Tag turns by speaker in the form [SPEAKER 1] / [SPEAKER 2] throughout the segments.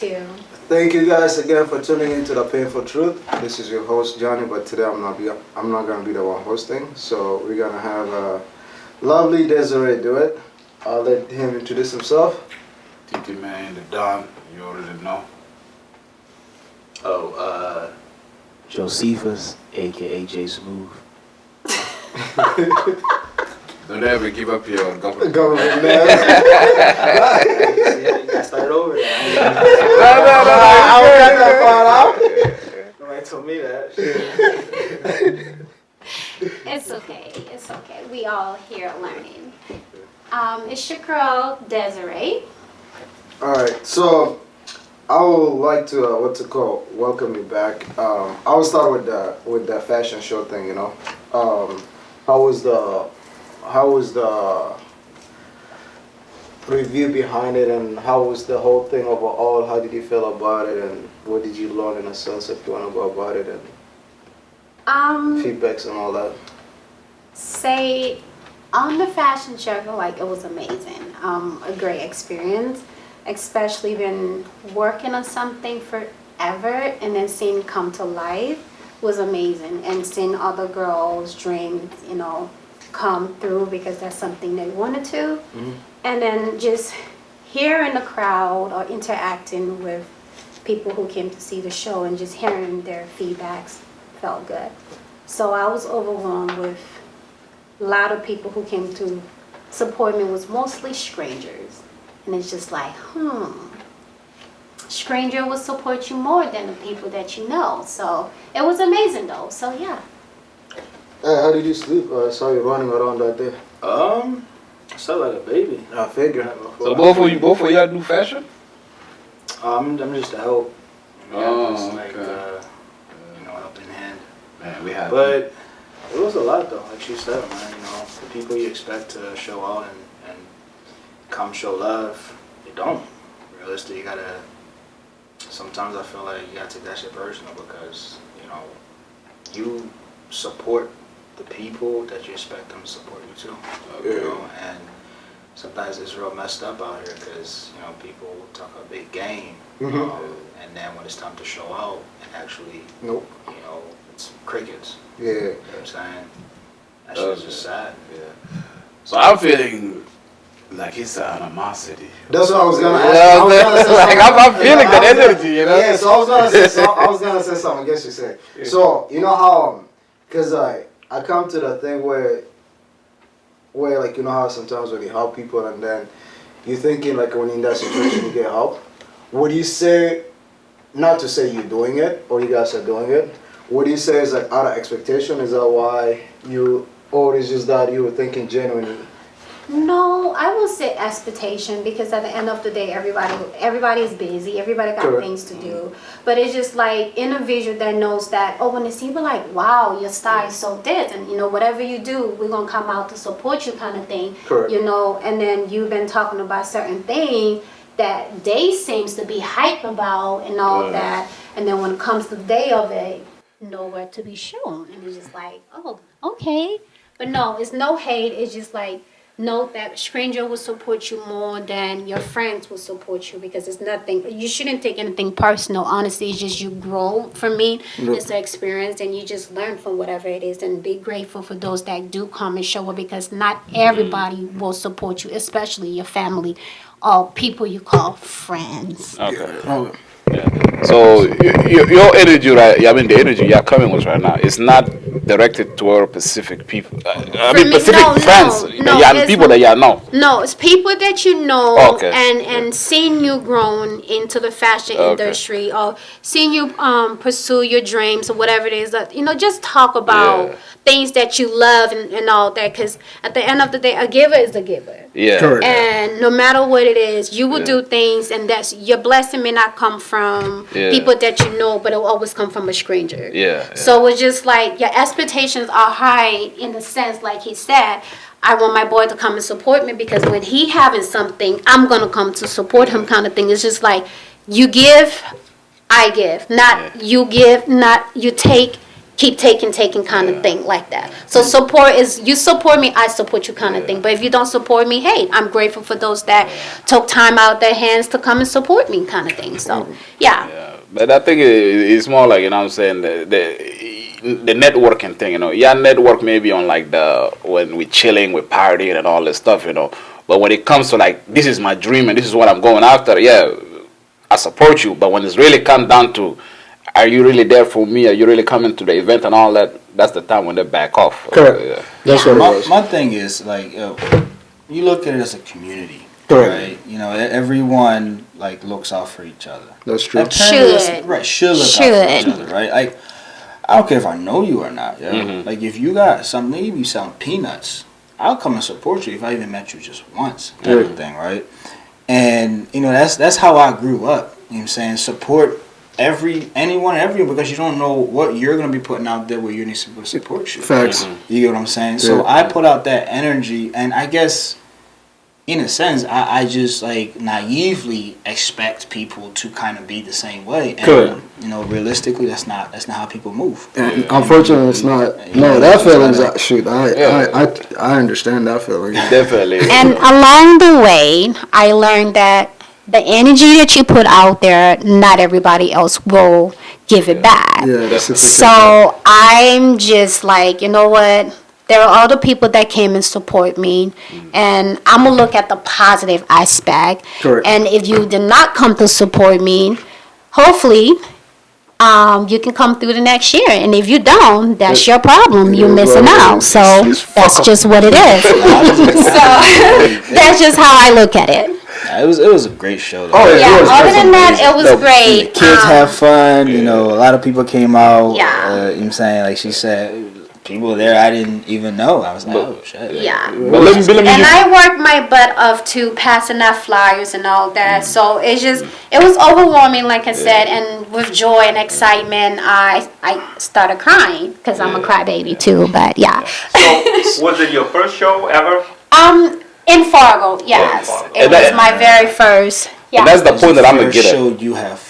[SPEAKER 1] too.
[SPEAKER 2] Thank you guys again for tuning into The Painful Truth. This is your host Johnny, but today I'm not gonna be the one hosting. So we're gonna have lovely Desiree do it. I'll let him introduce himself.
[SPEAKER 3] TT Man, the Don, you already know.
[SPEAKER 4] Josephus, aka J Smooth.
[SPEAKER 3] Don't ever give up your government.
[SPEAKER 2] Government man.
[SPEAKER 5] You gotta start over there.
[SPEAKER 2] I don't got that part out.
[SPEAKER 5] Nobody told me that.
[SPEAKER 1] It's okay. It's okay. We all here learning. It's your girl Desiree.
[SPEAKER 2] All right, so I would like to welcome you back. I will start with the fashion show thing. You know, how was the review behind it, and how was the whole thing overall? How did you feel about it, and what did you learn in a sense, if you want to go about it, and feedbacks and all that?
[SPEAKER 1] Say on the fashion show, I feel like it was amazing. A great experience, especially been working on something forever and then seeing it come to life was amazing, and seeing other girls' dreams, come through because that's something they wanted to.
[SPEAKER 2] Mm-hmm.
[SPEAKER 1] And then just hearing the crowd or interacting with people who came to see the show and just hearing their feedbacks felt good. So I was overwhelmed with a lot of people who came to support me. Was mostly strangers. And it's just like, stranger will support you more than the people that you know. So it was amazing though. So yeah.
[SPEAKER 2] How did you sleep? I saw you running around that day.
[SPEAKER 5] I slept like a baby.
[SPEAKER 2] I figured.
[SPEAKER 3] So both of y'all do fashion?
[SPEAKER 5] I'm just a help. Just like,
[SPEAKER 3] okay.
[SPEAKER 5] helping hand.
[SPEAKER 3] Man, we have.
[SPEAKER 5] But it was a lot though, like she said, man. The people you expect to show out and come show love, they don't. Realistically, sometimes I feel like you gotta take that shit personal because, you support the people that you expect them to support you too. And sometimes it's real messed up out here because, people talk a big game, and then when it's time to show out and actually,
[SPEAKER 2] Nope.
[SPEAKER 5] it's crickets.
[SPEAKER 2] Yeah.
[SPEAKER 5] You know what I'm saying? That shit is just sad.
[SPEAKER 3] Yeah. So I'm feeling like it's animosity.
[SPEAKER 2] That's what I was gonna ask.
[SPEAKER 3] Yeah,
[SPEAKER 2] I was gonna say
[SPEAKER 3] like
[SPEAKER 2] something.
[SPEAKER 3] I'm feeling that energy,
[SPEAKER 2] Yeah, so I was gonna say something. I guess you said. So you know how, cause I come to the thing where like how sometimes when you help people and then you're thinking like when in that situation you get help, what do you say? Not to say you're doing it or you guys are doing it. What do you say is like out of expectation? Is that why you, or is just that you were thinking genuinely?
[SPEAKER 1] No, I will say expectation because at the end of the day, everybody is busy. Everybody got
[SPEAKER 2] Correct.
[SPEAKER 1] things to do. But it's just like individual that knows that, when they see, we're like, wow, your style is so this. And, whatever you do, we're going to come out to support you kind of thing.
[SPEAKER 2] Correct.
[SPEAKER 1] And then you've been talking about certain things that they seems to be hype about and all that. And then when it comes to the day of it, nowhere to be shown. And it's just like, oh, okay. But no, it's no hate. It's just like, know that stranger will support you more than your friends will support you because it's nothing. You shouldn't take anything personal. Honestly, it's just you grow. For me, it's the experience, and you just learn from whatever it is, and be grateful for those that do come and show up because not everybody will support you, especially your family or people you call friends.
[SPEAKER 3] Okay. Yeah. So your energy, right? I mean, the energy you're coming with right now is not directed toward specific people. Specific friends. People that you know.
[SPEAKER 1] No, it's people that you know,
[SPEAKER 3] Okay.
[SPEAKER 1] and seeing you grown into the fashion industry, or seeing you pursue your dreams or whatever it is. Just talk about things that you love and all that. Because at the end of the day, a giver is a giver.
[SPEAKER 3] Yeah.
[SPEAKER 2] Correct.
[SPEAKER 1] And no matter what it is, you will do things, and that's your blessing may not come from people that you know, but it will always come from a stranger.
[SPEAKER 3] Yeah.
[SPEAKER 1] So it's just like your expectations are high in the sense, like he said, I want my boy to come and support me because when he having something, I'm gonna come to support him, kind of thing. It's just like you give, I give, not you give, not you take, keep taking kind of thing like that. So support is, you support me, I support you kind of thing. But if you don't support me, hey, I'm grateful for those that took time out their hands to come and support me kind of thing. So yeah.
[SPEAKER 3] But I think it's more like, you know what I'm saying, the networking thing, you know. Yeah, network maybe on like when we're chilling, we're partying and all this stuff, you know. But when it comes to like, this is my dream and this is what I'm going after, yeah, I support you. But when it's really come down to, are you really there for me? Are you really coming to the event and all that? That's the time when they back off.
[SPEAKER 2] Correct. That's what it was.
[SPEAKER 5] My thing is like, you look at it as a community,
[SPEAKER 2] Correct.
[SPEAKER 5] right? You know, everyone like looks out for each other.
[SPEAKER 2] That's true.
[SPEAKER 5] And parents,
[SPEAKER 1] Should.
[SPEAKER 5] right? Should look out for each other, right? Like, I don't care if I know you or not. Yeah. Like, if you got something, maybe you selling peanuts, I'll come and support you if I even met you just once, type of thing, right? And you know, that's how I grew up. You know what I'm saying? Support anyone, everyone, because you don't know what you're gonna be putting out there where you need people to support you.
[SPEAKER 2] Facts.
[SPEAKER 5] You get what I'm saying? So I put out that energy, and I guess, in a sense, I just like naively expect people to kind of be the same way. And,
[SPEAKER 2] Correct.
[SPEAKER 5] you know, realistically, that's not how people move.
[SPEAKER 2] And unfortunately, it's not. No, that feeling's shoot. I understand that feeling.
[SPEAKER 3] Definitely.
[SPEAKER 1] And along the way, I learned that the energy that you put out there, not everybody else will give it back.
[SPEAKER 2] Yeah, that's it.
[SPEAKER 1] So I'm just like, you know what? There are other people that came and support me, and I'm gonna look at the positive aspect.
[SPEAKER 2] Correct.
[SPEAKER 1] And if you did not come to support me, hopefully, you can come through the next year. And if you don't, that's your problem. You're missing out. So that's just what it is. So that's just how I look at it.
[SPEAKER 5] It was a great show. Though.
[SPEAKER 2] Oh, yeah.
[SPEAKER 1] Yeah.
[SPEAKER 2] It was
[SPEAKER 1] Other than that, it was
[SPEAKER 5] The
[SPEAKER 1] great.
[SPEAKER 5] kids have fun. You know, a lot of people came out.
[SPEAKER 1] Yeah.
[SPEAKER 5] You know what I'm saying? Like she said, people there I didn't even know. I was like, oh, shit.
[SPEAKER 1] Yeah.
[SPEAKER 3] But let me
[SPEAKER 1] And I worked my butt off to passing out flyers and all that. So it was overwhelming, like I said, and with joy and excitement, I started crying because I'm a crybaby too. But yeah.
[SPEAKER 6] So, was it your first show ever?
[SPEAKER 1] In Fargo, yes,
[SPEAKER 6] Fargo.
[SPEAKER 1] it was my very first. Yeah.
[SPEAKER 3] And that's the point that I'm gonna
[SPEAKER 5] First
[SPEAKER 3] get at.
[SPEAKER 5] show you have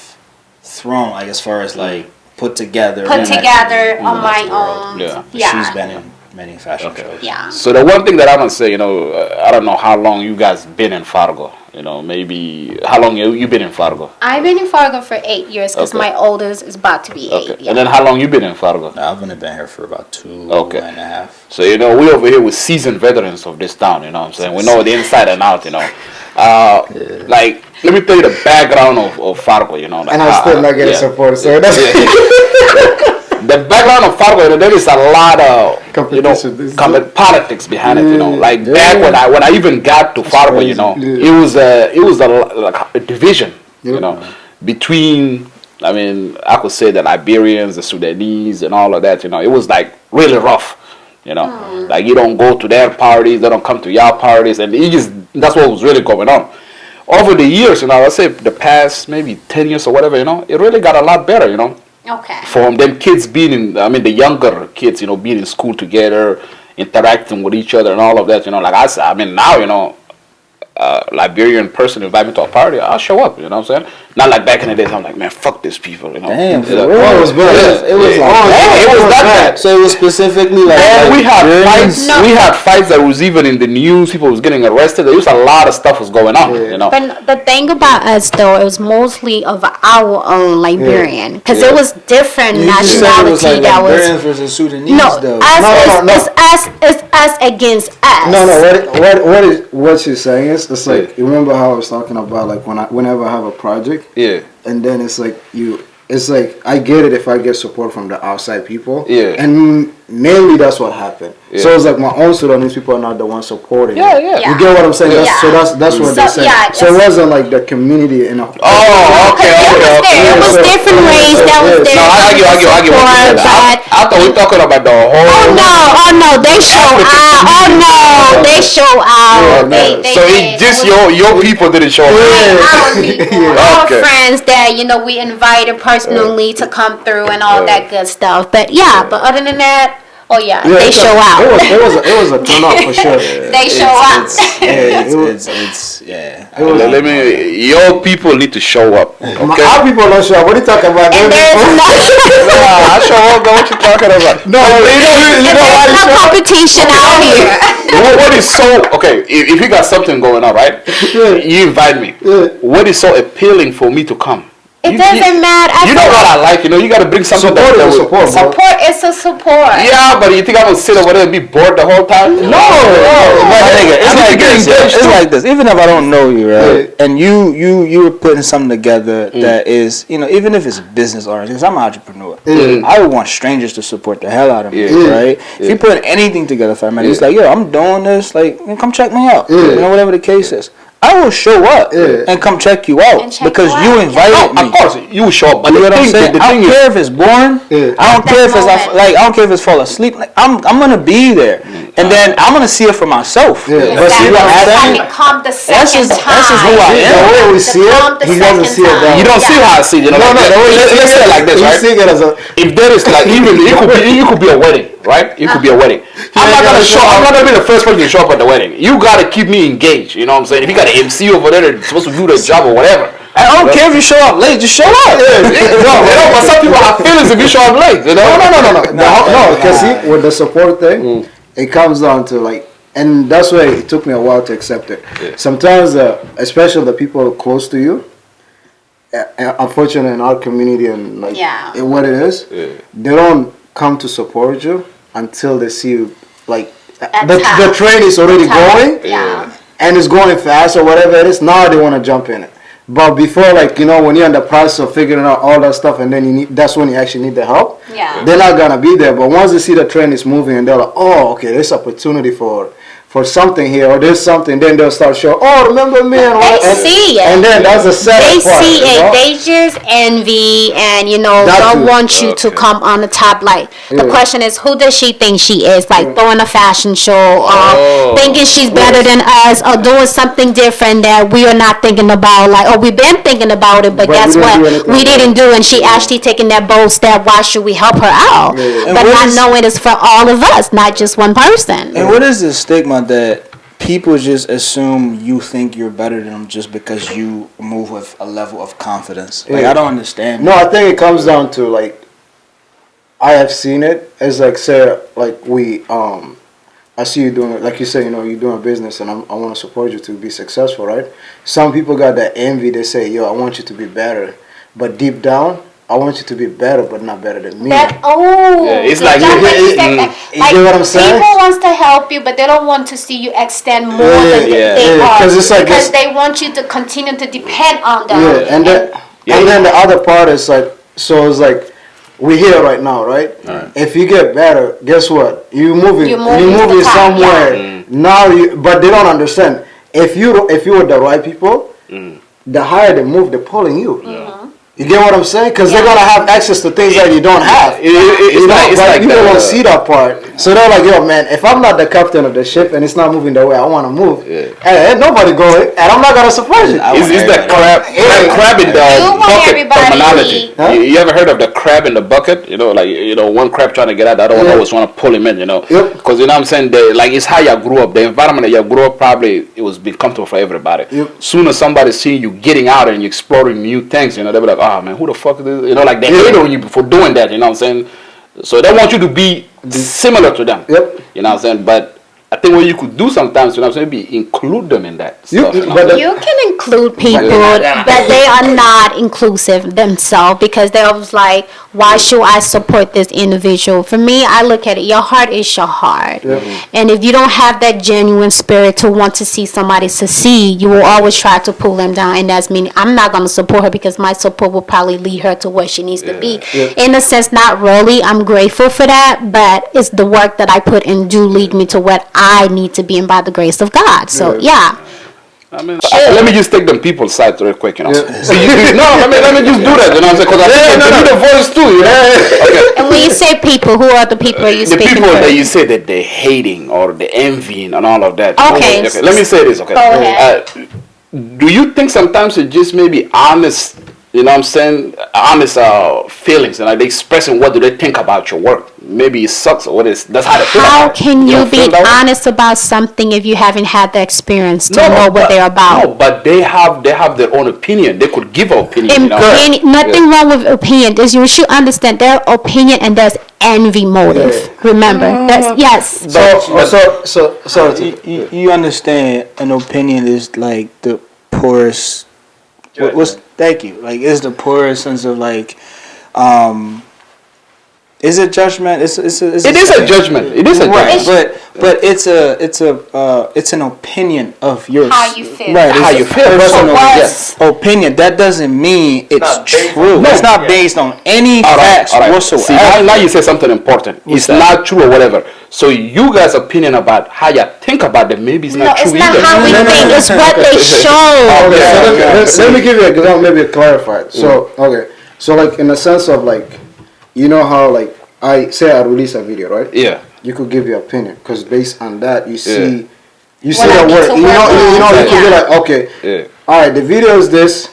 [SPEAKER 5] thrown, like as far as like put together.
[SPEAKER 1] Put together on my
[SPEAKER 5] world.
[SPEAKER 1] own.
[SPEAKER 3] Yeah.
[SPEAKER 1] Yeah.
[SPEAKER 5] She's been in many fashion shows.
[SPEAKER 1] Yeah.
[SPEAKER 3] So the one thing that I'm gonna say, you know, I don't know how long you guys been in Fargo. You know, maybe how long you been in Fargo?
[SPEAKER 1] I've been in Fargo for 8 years because
[SPEAKER 3] Okay.
[SPEAKER 1] my oldest is about to be 8.
[SPEAKER 3] Okay.
[SPEAKER 1] Yeah.
[SPEAKER 3] And then how long you been in Fargo?
[SPEAKER 5] I've only been here for about 2
[SPEAKER 3] Okay.
[SPEAKER 5] and a half.
[SPEAKER 3] So, you know, we over here with seasoned veterans of this town, you know what I'm saying? We know the inside and out, you know. Like, let me tell you the background of Fargo, you know. Like,
[SPEAKER 2] And I'm still not getting
[SPEAKER 3] yeah.
[SPEAKER 2] support, so that's
[SPEAKER 3] The background of Fargo, you know, there is a lot of, you know,
[SPEAKER 2] Competition.
[SPEAKER 3] politics behind it, you know. Like
[SPEAKER 2] Yeah.
[SPEAKER 3] back when I even got to Fargo, you know,
[SPEAKER 2] crazy.
[SPEAKER 3] it was like a division, you
[SPEAKER 2] Yep.
[SPEAKER 3] know, between, I mean, I could say the Liberians, the Sudanese, and all of that, you know. It was like really rough, you know. Like you don't go to their parties, they don't come to your parties, and that's what was really going on. Over the years, you know, let's say the past maybe 10 years or whatever, you know, it really got a lot better, you know.
[SPEAKER 1] Okay.
[SPEAKER 3] From them kids being in, I mean, the younger kids, you know, being in school together, interacting with each other and all of that, you know, like I said, I mean, now, you know, Liberian person invite me to a party, I'll show up, you know what I'm saying? Not like back in the days, I'm like, man, fuck these people, you know?
[SPEAKER 5] Damn,
[SPEAKER 3] You know?
[SPEAKER 5] for real?
[SPEAKER 2] it was bad.
[SPEAKER 5] It was like
[SPEAKER 3] Yeah, it was that bad.
[SPEAKER 5] So it was specifically like,
[SPEAKER 3] And we had fights.
[SPEAKER 1] No.
[SPEAKER 3] We had fights that was even in the news. People was getting arrested. There was a lot of stuff was going on. You know.
[SPEAKER 1] But the thing about us, though, it was mostly of our own Liberian, because it was different
[SPEAKER 5] you just said it was
[SPEAKER 1] nationality
[SPEAKER 5] like
[SPEAKER 1] that was.
[SPEAKER 5] Liberians versus Sudanese
[SPEAKER 1] No,
[SPEAKER 5] though.
[SPEAKER 1] it's us against us.
[SPEAKER 2] No. What she's saying is, it's like, you remember how I was talking about, like whenever I have a project,
[SPEAKER 3] Yeah.
[SPEAKER 2] and then it's like it's like I get it if I get support from the outside people.
[SPEAKER 3] Yeah.
[SPEAKER 2] And mainly that's what happened.
[SPEAKER 3] Yeah.
[SPEAKER 2] So it's like my own Sudanese people are not the ones supporting.
[SPEAKER 3] Yeah,
[SPEAKER 2] it.
[SPEAKER 3] yeah.
[SPEAKER 2] You get what I'm saying?
[SPEAKER 1] Yeah.
[SPEAKER 2] So that's what
[SPEAKER 1] So,
[SPEAKER 2] they're saying.
[SPEAKER 1] yeah,
[SPEAKER 2] So it wasn't like the community in a.
[SPEAKER 3] Oh, okay, okay.
[SPEAKER 1] It was different ways that was there.
[SPEAKER 3] No, I get what you're saying.
[SPEAKER 1] But
[SPEAKER 3] I thought we were talking about the whole.
[SPEAKER 1] oh no, they show out. Oh no, they show out. They
[SPEAKER 3] So it's just your people didn't show up.
[SPEAKER 1] our people, our
[SPEAKER 3] Okay.
[SPEAKER 1] friends that we invited personally to come through and all that good stuff. But yeah, but other than that, Oh yeah,
[SPEAKER 2] Yeah,
[SPEAKER 1] they
[SPEAKER 2] it's a-
[SPEAKER 1] show out.
[SPEAKER 2] It was a turn off for sure.
[SPEAKER 1] They show out.
[SPEAKER 3] Let me. Your people need to show up. Okay.
[SPEAKER 2] Our people don't show up. What are you talking about?
[SPEAKER 1] And there's no,
[SPEAKER 3] I show up. What you talking about?
[SPEAKER 2] No, you know why
[SPEAKER 1] there's
[SPEAKER 2] you
[SPEAKER 1] no
[SPEAKER 2] show up?
[SPEAKER 1] competition out here.
[SPEAKER 3] What is so okay? If you got something going on, right?
[SPEAKER 2] Yeah.
[SPEAKER 3] You invite me.
[SPEAKER 2] Yeah.
[SPEAKER 3] What is so appealing for me to come?
[SPEAKER 1] It doesn't matter. I
[SPEAKER 3] You know
[SPEAKER 1] feel
[SPEAKER 3] what I like? You know, you got to bring something
[SPEAKER 2] Support
[SPEAKER 3] that
[SPEAKER 2] is
[SPEAKER 3] will-
[SPEAKER 2] support, bro.
[SPEAKER 1] support is a support.
[SPEAKER 3] Yeah, but you think I'm gonna sit over there and be bored the whole time? No,
[SPEAKER 4] My nigga, it's like this. It's like this. Even if I don't know you, right, and you're putting something together that is, even if it's business oriented, because I'm an entrepreneur, I would want strangers to support the hell out of me, right? If you put anything together for a man, it's like, yo, I'm doing this, like, come check me out, whatever the case is. I will show up and come check you out
[SPEAKER 1] And check
[SPEAKER 4] because
[SPEAKER 1] you
[SPEAKER 4] you
[SPEAKER 1] out.
[SPEAKER 4] invited me.
[SPEAKER 3] Of course, you will show up, but
[SPEAKER 4] You know
[SPEAKER 3] the
[SPEAKER 4] what I'm
[SPEAKER 3] thing,
[SPEAKER 4] saying?
[SPEAKER 3] the
[SPEAKER 4] I
[SPEAKER 3] thing
[SPEAKER 4] don't
[SPEAKER 3] is,
[SPEAKER 4] care if it's boring.
[SPEAKER 2] Yeah.
[SPEAKER 4] I don't
[SPEAKER 1] At
[SPEAKER 4] care if
[SPEAKER 1] that
[SPEAKER 4] it's
[SPEAKER 1] moment.
[SPEAKER 4] I don't care if it's fall asleep. Like, I'm gonna be there, and then I'm gonna see it for myself.
[SPEAKER 2] Yeah.
[SPEAKER 4] But see what I'm saying?
[SPEAKER 1] It come the second time.
[SPEAKER 4] that's just who I am.
[SPEAKER 2] The way we see it, he doesn't see it that way.
[SPEAKER 3] you don't see how I see it. You know,
[SPEAKER 2] No,
[SPEAKER 3] like,
[SPEAKER 2] the way
[SPEAKER 3] let's say it like this,
[SPEAKER 2] you
[SPEAKER 3] right?
[SPEAKER 2] see it as a.
[SPEAKER 3] If there is like even it could be a wedding, right? It could be a wedding. I'm not gonna show. I'm not gonna be the first person to show up at the wedding. You gotta keep me engaged. You know what I'm saying? If you got an MC over there that's supposed to do the job or whatever.
[SPEAKER 4] I don't care if you show up late. Just show up.
[SPEAKER 3] No, but some people have feelings if you show up late. You know?
[SPEAKER 2] No, because see, with the support thing, it comes down to like, and that's why it took me a while to accept it. Sometimes, especially the people close to you, unfortunately in our community and like
[SPEAKER 1] Yeah.
[SPEAKER 2] what it is, they don't come to support you until they see you like
[SPEAKER 1] At
[SPEAKER 2] the
[SPEAKER 1] top.
[SPEAKER 2] train is already going
[SPEAKER 1] Yeah.
[SPEAKER 2] and it's going fast or whatever it is. Now they want to jump in it. But before, like, when you're in the process of figuring out all that stuff and then that's when you actually need the help,
[SPEAKER 1] Yeah.
[SPEAKER 2] they're not going to be there. But once they see the train is moving and they're like, oh, okay, there's opportunity for something here or there's something, then they'll start showing, oh, remember me? And
[SPEAKER 1] They
[SPEAKER 2] and,
[SPEAKER 1] see it.
[SPEAKER 2] And then that's the
[SPEAKER 1] They
[SPEAKER 2] second part.
[SPEAKER 1] see
[SPEAKER 2] you
[SPEAKER 1] it.
[SPEAKER 2] know?
[SPEAKER 1] They just envy and
[SPEAKER 2] That
[SPEAKER 1] don't
[SPEAKER 2] too.
[SPEAKER 1] want you to come on the top. Like the
[SPEAKER 2] Yeah.
[SPEAKER 1] question is, who does she think she is? Like throwing a fashion show, thinking she's better than us, or doing something different that we are not thinking about. Like, oh, we've been thinking about it, but
[SPEAKER 2] But
[SPEAKER 1] guess
[SPEAKER 2] we didn't do
[SPEAKER 1] what?
[SPEAKER 2] anything
[SPEAKER 1] We
[SPEAKER 2] about
[SPEAKER 1] didn't
[SPEAKER 2] it.
[SPEAKER 1] do, and she actually taking that bold step. Why should we help her out?
[SPEAKER 2] Yeah.
[SPEAKER 4] And
[SPEAKER 1] But
[SPEAKER 4] what
[SPEAKER 1] not
[SPEAKER 4] is-
[SPEAKER 1] knowing it's for all of us, not just one person.
[SPEAKER 4] And what is the stigma that people just assume you think you're better than them just because you move with a level of confidence? Like,
[SPEAKER 2] Yeah.
[SPEAKER 4] I don't understand.
[SPEAKER 2] No, I think it comes down to like, I have seen it as like, say, like I see you doing, like you say, you're doing a business and I want to support you to be successful, right? Some people got that envy. They say, yo, I want you to be better. But deep down, I want you to be better, but not better than me.
[SPEAKER 3] Yeah, it's like
[SPEAKER 1] that
[SPEAKER 3] you-
[SPEAKER 1] way you
[SPEAKER 3] you-
[SPEAKER 1] said that.
[SPEAKER 2] you get what I'm saying?
[SPEAKER 1] People wants to help you, but they don't want to see you extend more
[SPEAKER 2] Yeah,
[SPEAKER 1] than
[SPEAKER 3] yeah,
[SPEAKER 1] they
[SPEAKER 2] yeah,
[SPEAKER 1] are
[SPEAKER 2] 'cause it's like
[SPEAKER 1] because
[SPEAKER 2] this-
[SPEAKER 1] they want you to continue to depend on them.
[SPEAKER 2] Yeah, and then the other part is like, so it's like, we're here right now, right? If you get better, guess what? You're moving
[SPEAKER 1] You're moving to the top,
[SPEAKER 2] somewhere.
[SPEAKER 1] yeah.
[SPEAKER 2] Now but they don't understand. If you with the right people, the higher they move, they're pulling you. You get what I'm saying? Because they're gonna have access to things that you don't have.
[SPEAKER 3] It's like
[SPEAKER 2] people
[SPEAKER 3] the-
[SPEAKER 2] don't see that part. So they're like, yo, man, if I'm not the captain of the ship and it's not moving the way I want to move, hey, ain't nobody going, and I'm not gonna support you.
[SPEAKER 3] It's the crab in the
[SPEAKER 1] You want
[SPEAKER 3] bucket
[SPEAKER 1] everybody to
[SPEAKER 3] terminology.
[SPEAKER 1] eat.
[SPEAKER 2] Huh?
[SPEAKER 3] You ever heard of the crab in the bucket? One crab trying to get out, the other one
[SPEAKER 2] Yeah.
[SPEAKER 3] always want to pull him in.
[SPEAKER 2] Yep.
[SPEAKER 3] Because you know what I'm saying. It's how you grew up. The environment that you grew up probably it was been comfortable for everybody.
[SPEAKER 2] Yep.
[SPEAKER 3] Soon as somebody seeing you getting out and you exploring new things, they'll be like, oh man, who the fuck is this? Like they hate on you for doing that. You know what I'm saying. So they want you to be similar to them.
[SPEAKER 2] Yep.
[SPEAKER 3] You know what I'm saying. But I think what you could do sometimes, you know what I'm saying, be include them in that
[SPEAKER 2] You-
[SPEAKER 3] stuff. You know
[SPEAKER 2] but
[SPEAKER 3] what I'm
[SPEAKER 2] the-
[SPEAKER 3] saying?
[SPEAKER 1] You can include people, but they are not inclusive themselves because they're always like, why should I support this individual? For me, I look at it, your heart is your heart. And if you don't have that genuine spirit to want to see somebody succeed, you will always try to pull them down. And that's meaning I'm not going to support her because my support will probably lead her to where she needs to be. In a sense, not really. I'm grateful for that, but it's the work that I put in do lead me to what I need to be in by the grace of God. So, yeah.
[SPEAKER 3] I mean, let me just take them people's side real quick,
[SPEAKER 2] Yeah.
[SPEAKER 3] See, let me just do that, you know what I'm saying? Because I think they need a voice too, you know? Okay.
[SPEAKER 1] And when you say people, who are the people are you
[SPEAKER 3] The
[SPEAKER 1] speaking
[SPEAKER 3] people
[SPEAKER 1] for?
[SPEAKER 3] that you say that they're hating or they're envying and all of that.
[SPEAKER 1] Okay.
[SPEAKER 3] Let me say this, okay?
[SPEAKER 1] Go ahead.
[SPEAKER 3] Do you think sometimes it's just maybe honest, you know what I'm saying? honest feelings, and like they expressing what do they think about your work. Maybe it sucks or what is that's how they feel.
[SPEAKER 1] How
[SPEAKER 3] about it.
[SPEAKER 1] can you
[SPEAKER 3] don't
[SPEAKER 1] be
[SPEAKER 3] feel that way?
[SPEAKER 1] honest about something if you haven't had the experience to know what they're about?
[SPEAKER 3] No, but they have their own opinion. They could give an opinion. You know?
[SPEAKER 1] Nothing wrong with opinion. You should understand their opinion, and there's envy motive. Remember, that's yes.
[SPEAKER 2] So
[SPEAKER 4] you understand an opinion is like the poorest. Thank you. Like it's the poorest sense of like, is it judgment? It is
[SPEAKER 3] a judgment. It is a
[SPEAKER 4] right,
[SPEAKER 3] judgment.
[SPEAKER 4] but it's an opinion of yours.
[SPEAKER 1] How you feel.
[SPEAKER 4] Right,
[SPEAKER 3] How
[SPEAKER 4] it's
[SPEAKER 3] you
[SPEAKER 4] a
[SPEAKER 3] feel.
[SPEAKER 4] personal
[SPEAKER 3] Yes.
[SPEAKER 4] opinion. That doesn't mean it's
[SPEAKER 6] not based
[SPEAKER 4] true.
[SPEAKER 6] on-
[SPEAKER 4] It's not
[SPEAKER 6] Yeah.
[SPEAKER 4] based on any
[SPEAKER 3] All right,
[SPEAKER 4] facts
[SPEAKER 3] all right.
[SPEAKER 4] whatsoever.
[SPEAKER 3] See, now you say something important. It's
[SPEAKER 4] that?
[SPEAKER 3] not true or whatever. So you guys' opinion about how you think about them maybe it's
[SPEAKER 1] No,
[SPEAKER 3] not
[SPEAKER 1] it's
[SPEAKER 3] true
[SPEAKER 1] not
[SPEAKER 3] either.
[SPEAKER 1] how we
[SPEAKER 2] No, no,
[SPEAKER 1] think.
[SPEAKER 2] no.
[SPEAKER 1] It's what they show.
[SPEAKER 2] Okay, so
[SPEAKER 3] Yeah.
[SPEAKER 2] let me give you an example, maybe clarify it. So, okay, so like in the sense of like, you know how like I say I release a video, right?
[SPEAKER 3] Yeah.
[SPEAKER 2] You could give your opinion because based on that you see, you
[SPEAKER 1] What I
[SPEAKER 2] the
[SPEAKER 1] need
[SPEAKER 2] work.
[SPEAKER 1] to
[SPEAKER 2] You
[SPEAKER 1] work
[SPEAKER 2] know,
[SPEAKER 1] on.
[SPEAKER 2] you could be
[SPEAKER 1] Yeah.
[SPEAKER 2] like, okay,
[SPEAKER 3] Yeah.
[SPEAKER 2] all right, the video is this.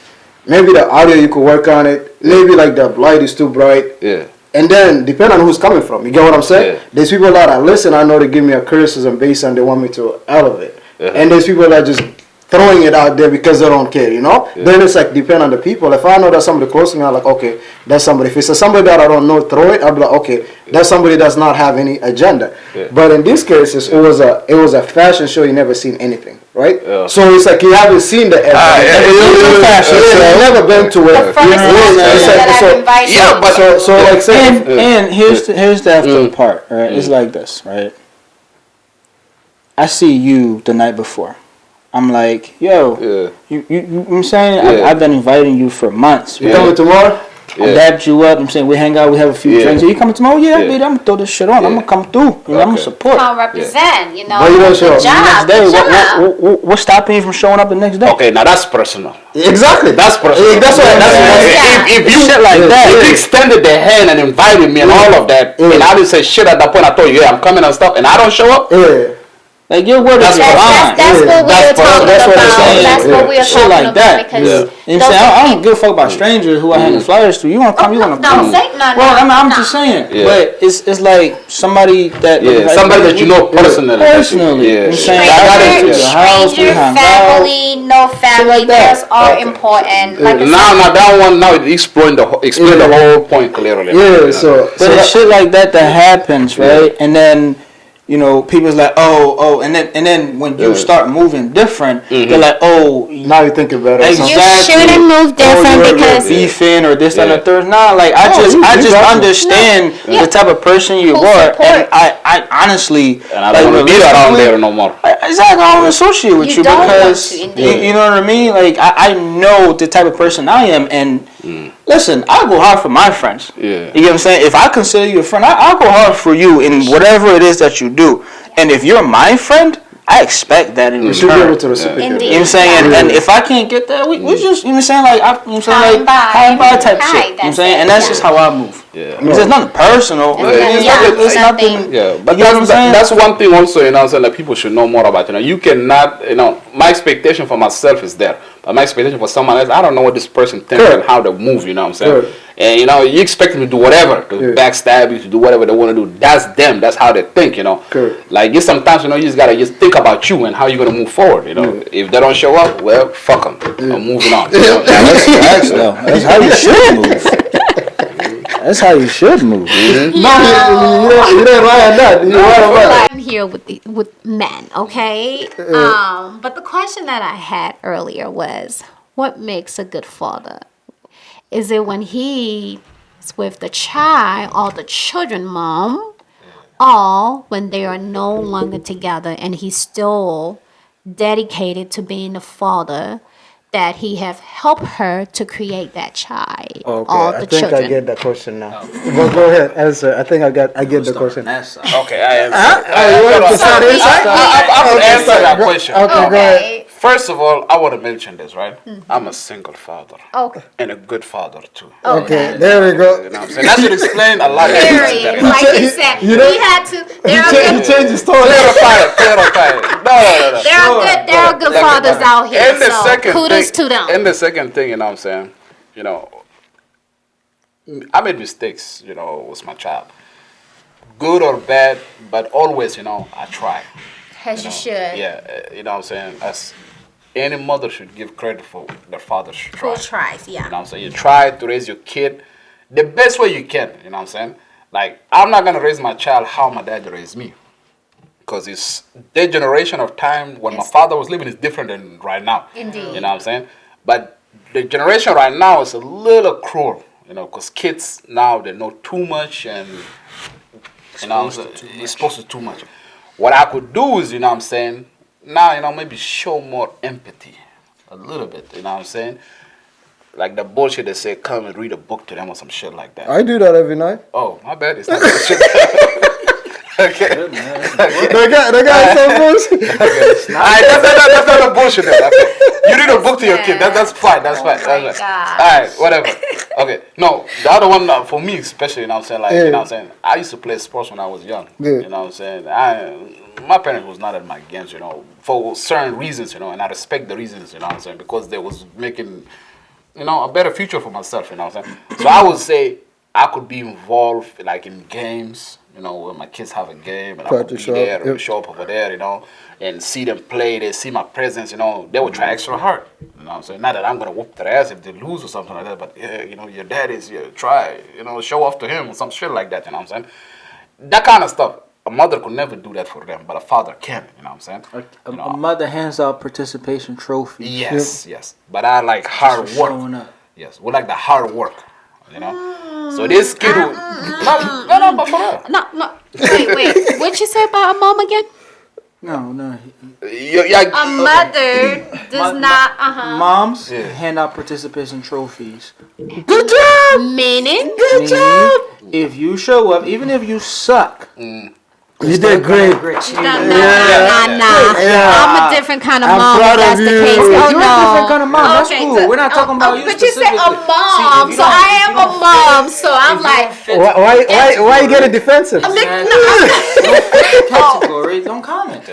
[SPEAKER 2] Maybe the audio you could work on it. Maybe like the light is too bright.
[SPEAKER 3] Yeah.
[SPEAKER 2] And then, depending on who's coming from, you get what I'm saying?
[SPEAKER 3] Yeah.
[SPEAKER 2] There's people that I listen, I know they give me a criticism based on they want me to elevate. And there's people that just throwing it out there because they don't care, you know? Then it's like, depend on the people. If I know that somebody close to me, I'm like, okay, that's somebody. If it's somebody that I don't know, throw it, I'll be like, okay, that's somebody that does not have any agenda.
[SPEAKER 3] Yeah.
[SPEAKER 2] But in this case, it was a fashion show, you never seen anything, right?
[SPEAKER 3] Yeah.
[SPEAKER 2] So it's like you haven't seen the fashion show. You've never been to it.
[SPEAKER 1] The first
[SPEAKER 2] You know,
[SPEAKER 1] fashion
[SPEAKER 2] it's
[SPEAKER 1] show
[SPEAKER 2] like-
[SPEAKER 1] that
[SPEAKER 2] so-
[SPEAKER 1] I've invited.
[SPEAKER 3] Yeah, but
[SPEAKER 2] so like say,
[SPEAKER 4] And here's the after part, right? It's like this, right? I see you the night before. I'm like, yo,
[SPEAKER 3] Yeah.
[SPEAKER 4] I'm saying
[SPEAKER 3] Yeah.
[SPEAKER 4] I've been inviting you for months.
[SPEAKER 2] you
[SPEAKER 4] Right?
[SPEAKER 2] coming tomorrow?
[SPEAKER 4] I
[SPEAKER 3] Yeah.
[SPEAKER 4] dapped you up. I'm saying we hang out, we have a few
[SPEAKER 3] Yeah.
[SPEAKER 4] drinks. Are you coming tomorrow? Yeah,
[SPEAKER 3] Yeah.
[SPEAKER 4] baby, I'm gonna throw this shit on. I'm
[SPEAKER 3] Yeah.
[SPEAKER 4] gonna come through. You know, I'm gonna
[SPEAKER 3] Okay.
[SPEAKER 4] support.
[SPEAKER 1] I'll represent, you know,
[SPEAKER 2] Why you don't show
[SPEAKER 1] the
[SPEAKER 2] up?
[SPEAKER 1] job,
[SPEAKER 4] Next day,
[SPEAKER 1] the job.
[SPEAKER 4] what's stopping you from showing up the next day?
[SPEAKER 3] Okay, now that's personal.
[SPEAKER 2] Exactly.
[SPEAKER 3] That's personal.
[SPEAKER 2] That's what. That's
[SPEAKER 1] Yeah.
[SPEAKER 3] If you
[SPEAKER 4] Shit like that.
[SPEAKER 3] if you extended the hand and invited me and all of that, and I didn't say shit at that point, I told you, yeah, I'm coming and stuff, and I don't show up.
[SPEAKER 2] Yeah.
[SPEAKER 4] Like your word is
[SPEAKER 3] That's
[SPEAKER 4] your
[SPEAKER 3] what-
[SPEAKER 4] bond.
[SPEAKER 1] That's what we're
[SPEAKER 3] That's
[SPEAKER 1] talking
[SPEAKER 2] that's what I'm
[SPEAKER 1] about.
[SPEAKER 2] saying.
[SPEAKER 1] That's what we're
[SPEAKER 4] Shit
[SPEAKER 1] talking
[SPEAKER 4] like
[SPEAKER 1] about
[SPEAKER 4] that.
[SPEAKER 1] because
[SPEAKER 3] Yeah.
[SPEAKER 4] You know what I'm
[SPEAKER 1] those
[SPEAKER 4] saying? I
[SPEAKER 1] are
[SPEAKER 4] don't give a fuck about strangers who I hand the flyers to. You wanna come, you wanna
[SPEAKER 1] No,
[SPEAKER 4] come.
[SPEAKER 1] say- no,
[SPEAKER 4] Well,
[SPEAKER 1] no,
[SPEAKER 4] I'm
[SPEAKER 1] no.
[SPEAKER 4] just saying.
[SPEAKER 3] Yeah.
[SPEAKER 4] But it's like somebody that
[SPEAKER 3] Yeah, somebody that you know personally.
[SPEAKER 4] Personally.
[SPEAKER 3] Yeah.
[SPEAKER 4] I'm saying
[SPEAKER 3] I got
[SPEAKER 4] I
[SPEAKER 3] it.
[SPEAKER 4] go to the house, we
[SPEAKER 1] Stranger,
[SPEAKER 4] hang out.
[SPEAKER 1] family, no family,
[SPEAKER 4] like that.
[SPEAKER 1] those are
[SPEAKER 3] Okay.
[SPEAKER 1] important. Like I
[SPEAKER 3] Now,
[SPEAKER 1] said,
[SPEAKER 3] now that one, now it explain the whole point clearly.
[SPEAKER 2] Yeah. So
[SPEAKER 4] But it's shit like that happens, right? And then, you know, people's like, oh, and then when you
[SPEAKER 3] Yeah.
[SPEAKER 4] start moving different, they're like, oh,
[SPEAKER 2] now you think about it.
[SPEAKER 4] exactly.
[SPEAKER 1] You shouldn't move different
[SPEAKER 4] you're
[SPEAKER 1] because-
[SPEAKER 4] beefing or this and
[SPEAKER 3] Yeah.
[SPEAKER 4] the third. Nah, like I
[SPEAKER 2] No,
[SPEAKER 4] just
[SPEAKER 2] exactly.
[SPEAKER 4] understand
[SPEAKER 1] No.
[SPEAKER 4] the type of person you
[SPEAKER 1] Who
[SPEAKER 4] are, and
[SPEAKER 1] supports.
[SPEAKER 4] I honestly
[SPEAKER 3] And I don't want to be around there no more.
[SPEAKER 4] Exactly, I don't associate with
[SPEAKER 1] You
[SPEAKER 4] you
[SPEAKER 1] don't want
[SPEAKER 4] because
[SPEAKER 1] to,
[SPEAKER 4] you,
[SPEAKER 1] indeed.
[SPEAKER 4] you know what I mean. Like I know the type of person I am, and listen, I go hard for my friends.
[SPEAKER 3] Yeah.
[SPEAKER 4] You get what I'm saying? If I consider you a friend, I'll go hard for you in whatever it is that you do. And if you're my friend, I expect that in
[SPEAKER 2] You should be
[SPEAKER 4] return.
[SPEAKER 2] able to reciprocate.
[SPEAKER 1] Indeed.
[SPEAKER 4] You know what I'm saying? And if I can't get that, we just, you know what I'm saying? Like, you know what I'm saying?
[SPEAKER 1] High
[SPEAKER 4] Like,
[SPEAKER 1] and by.
[SPEAKER 4] high and by type
[SPEAKER 1] High,
[SPEAKER 4] shit. You know what I'm
[SPEAKER 1] that's
[SPEAKER 4] saying?
[SPEAKER 1] it,
[SPEAKER 4] And that's
[SPEAKER 1] yeah.
[SPEAKER 4] just how I move.
[SPEAKER 3] Yeah.
[SPEAKER 4] Because it's nothing personal. It's nothing.
[SPEAKER 3] Yeah, but
[SPEAKER 4] You know what I'm saying?
[SPEAKER 3] that's one thing also, you know, I'm saying that people should know more about. You know, you cannot, you know, my expectation for myself is there, but my expectation for someone else, I don't know what this person thinks
[SPEAKER 2] Correct.
[SPEAKER 3] and how they move. You know what I'm saying?
[SPEAKER 2] Correct.
[SPEAKER 3] And you know, you expect them to do whatever, to
[SPEAKER 2] Yeah.
[SPEAKER 3] backstab you, to do whatever they want to do. That's them. That's how they think. You know.
[SPEAKER 2] Correct.
[SPEAKER 3] Like, just sometimes, you know, you just gotta just think about you and how you're gonna move forward. You know, if they don't show up, well, fuck them. I'm moving on. You know?
[SPEAKER 4] That's facts, though. That's how you should move. That's how you should move.
[SPEAKER 2] No, you didn't lie on that. You right on that.
[SPEAKER 1] I'm here with men, okay? But the question that I had earlier was, what makes a good father? Is it when he's with the child or the children mom, or when they are no longer together and he's still dedicated to being a father, that he have helped her to create that child or the children?
[SPEAKER 2] the question now. Go ahead, answer. I think I get the question.
[SPEAKER 3] Okay, I am.
[SPEAKER 2] You want to start inside?
[SPEAKER 3] I would answer that question.
[SPEAKER 2] Okay, go ahead.
[SPEAKER 1] Okay.
[SPEAKER 3] First of all, I want to mention this, right? I'm a single father
[SPEAKER 1] Okay.
[SPEAKER 3] and a good father too.
[SPEAKER 2] Okay, there we
[SPEAKER 3] You
[SPEAKER 2] go.
[SPEAKER 3] know what I'm saying? That should explain a lot of
[SPEAKER 1] Period.
[SPEAKER 3] things.
[SPEAKER 1] Like he said,
[SPEAKER 2] You know-
[SPEAKER 1] he had to. There are good,
[SPEAKER 2] changed the story.
[SPEAKER 3] Clarify it. No.
[SPEAKER 1] there are good fathers out here.
[SPEAKER 3] And the
[SPEAKER 1] So
[SPEAKER 3] second
[SPEAKER 1] kudos
[SPEAKER 3] thing,
[SPEAKER 1] to them.
[SPEAKER 3] And the second thing, you know what I'm saying? You know, I made mistakes, with my child, good or bad, but always, I try.
[SPEAKER 1] As you should.
[SPEAKER 3] Yeah, you know what I'm saying? As any mother should give credit for their father's try.
[SPEAKER 1] Who tries, yeah.
[SPEAKER 3] You know what I'm saying? You try to raise your kid the best way you can, you know what I'm saying? Like, I'm not going to raise my child how my dad raised me. Because it's their generation of time when my father was living is different than right now.
[SPEAKER 1] Indeed.
[SPEAKER 3] You know what I'm saying? But the generation right now is a little cruel, because kids now, they know too much and, exposed to too much. What I could do is, what I'm saying, now, maybe show more empathy a little bit, you know what I'm saying? Like the bullshit they say, come and read a book to them or some shit like that.
[SPEAKER 2] I do that every night.
[SPEAKER 3] Oh, my bad. It's not bullshit. Okay.
[SPEAKER 2] The guy so bullshit.
[SPEAKER 3] Alright, that's not a bullshit. Then. Okay. You read a book to your kid. That's fine. That's fine. That's fine. Alright, whatever. Okay. No, the other one for me especially, you know what I'm saying? Like, you know what I'm saying? I used to play sports when I was young. You know what I'm saying? My parents was not at my games, for certain reasons, and I respect the reasons, you know what I'm saying? Because they was making, a better future for myself, you know what I'm saying? So I would say I could be involved, like, in games, when my kids have a game, and I would be there, or show up over there, and see them play, they see my presence, they would try extra hard, you know what I'm saying? Not that I'm going to whoop their ass if they lose or something like that, but, yeah, your dad is, try, show off to him or some shit like that, you know what I'm saying? That kind of stuff. A mother could never do that for them, but a father can, you know what I'm saying?
[SPEAKER 4] A mother hands out participation trophies.
[SPEAKER 3] Yes. But I like hard work.
[SPEAKER 4] Showing up.
[SPEAKER 3] Yes, we like the hard work, So this kid who... No, but for real.
[SPEAKER 1] No. Wait. What you say about a mom again?
[SPEAKER 4] No.
[SPEAKER 1] A mother does not,
[SPEAKER 4] Moms hand out participation trophies.
[SPEAKER 2] Good job.
[SPEAKER 1] Meaning?
[SPEAKER 2] Good job.
[SPEAKER 4] If you show up, even if you suck,
[SPEAKER 2] you did great.
[SPEAKER 1] Nah. I'm a different kind of mom.
[SPEAKER 2] proud
[SPEAKER 1] If that's
[SPEAKER 2] of
[SPEAKER 1] the
[SPEAKER 2] you.
[SPEAKER 1] case.
[SPEAKER 4] You're
[SPEAKER 1] Oh
[SPEAKER 4] a
[SPEAKER 1] no.
[SPEAKER 4] different kind of mom. That's
[SPEAKER 1] Okay,
[SPEAKER 4] cool.
[SPEAKER 1] so-
[SPEAKER 4] We're not talking about you
[SPEAKER 1] But you said a
[SPEAKER 4] specifically.
[SPEAKER 1] mom, so I am a mom. So I'm like,
[SPEAKER 2] Why you getting defensive?
[SPEAKER 4] Category, don't comment.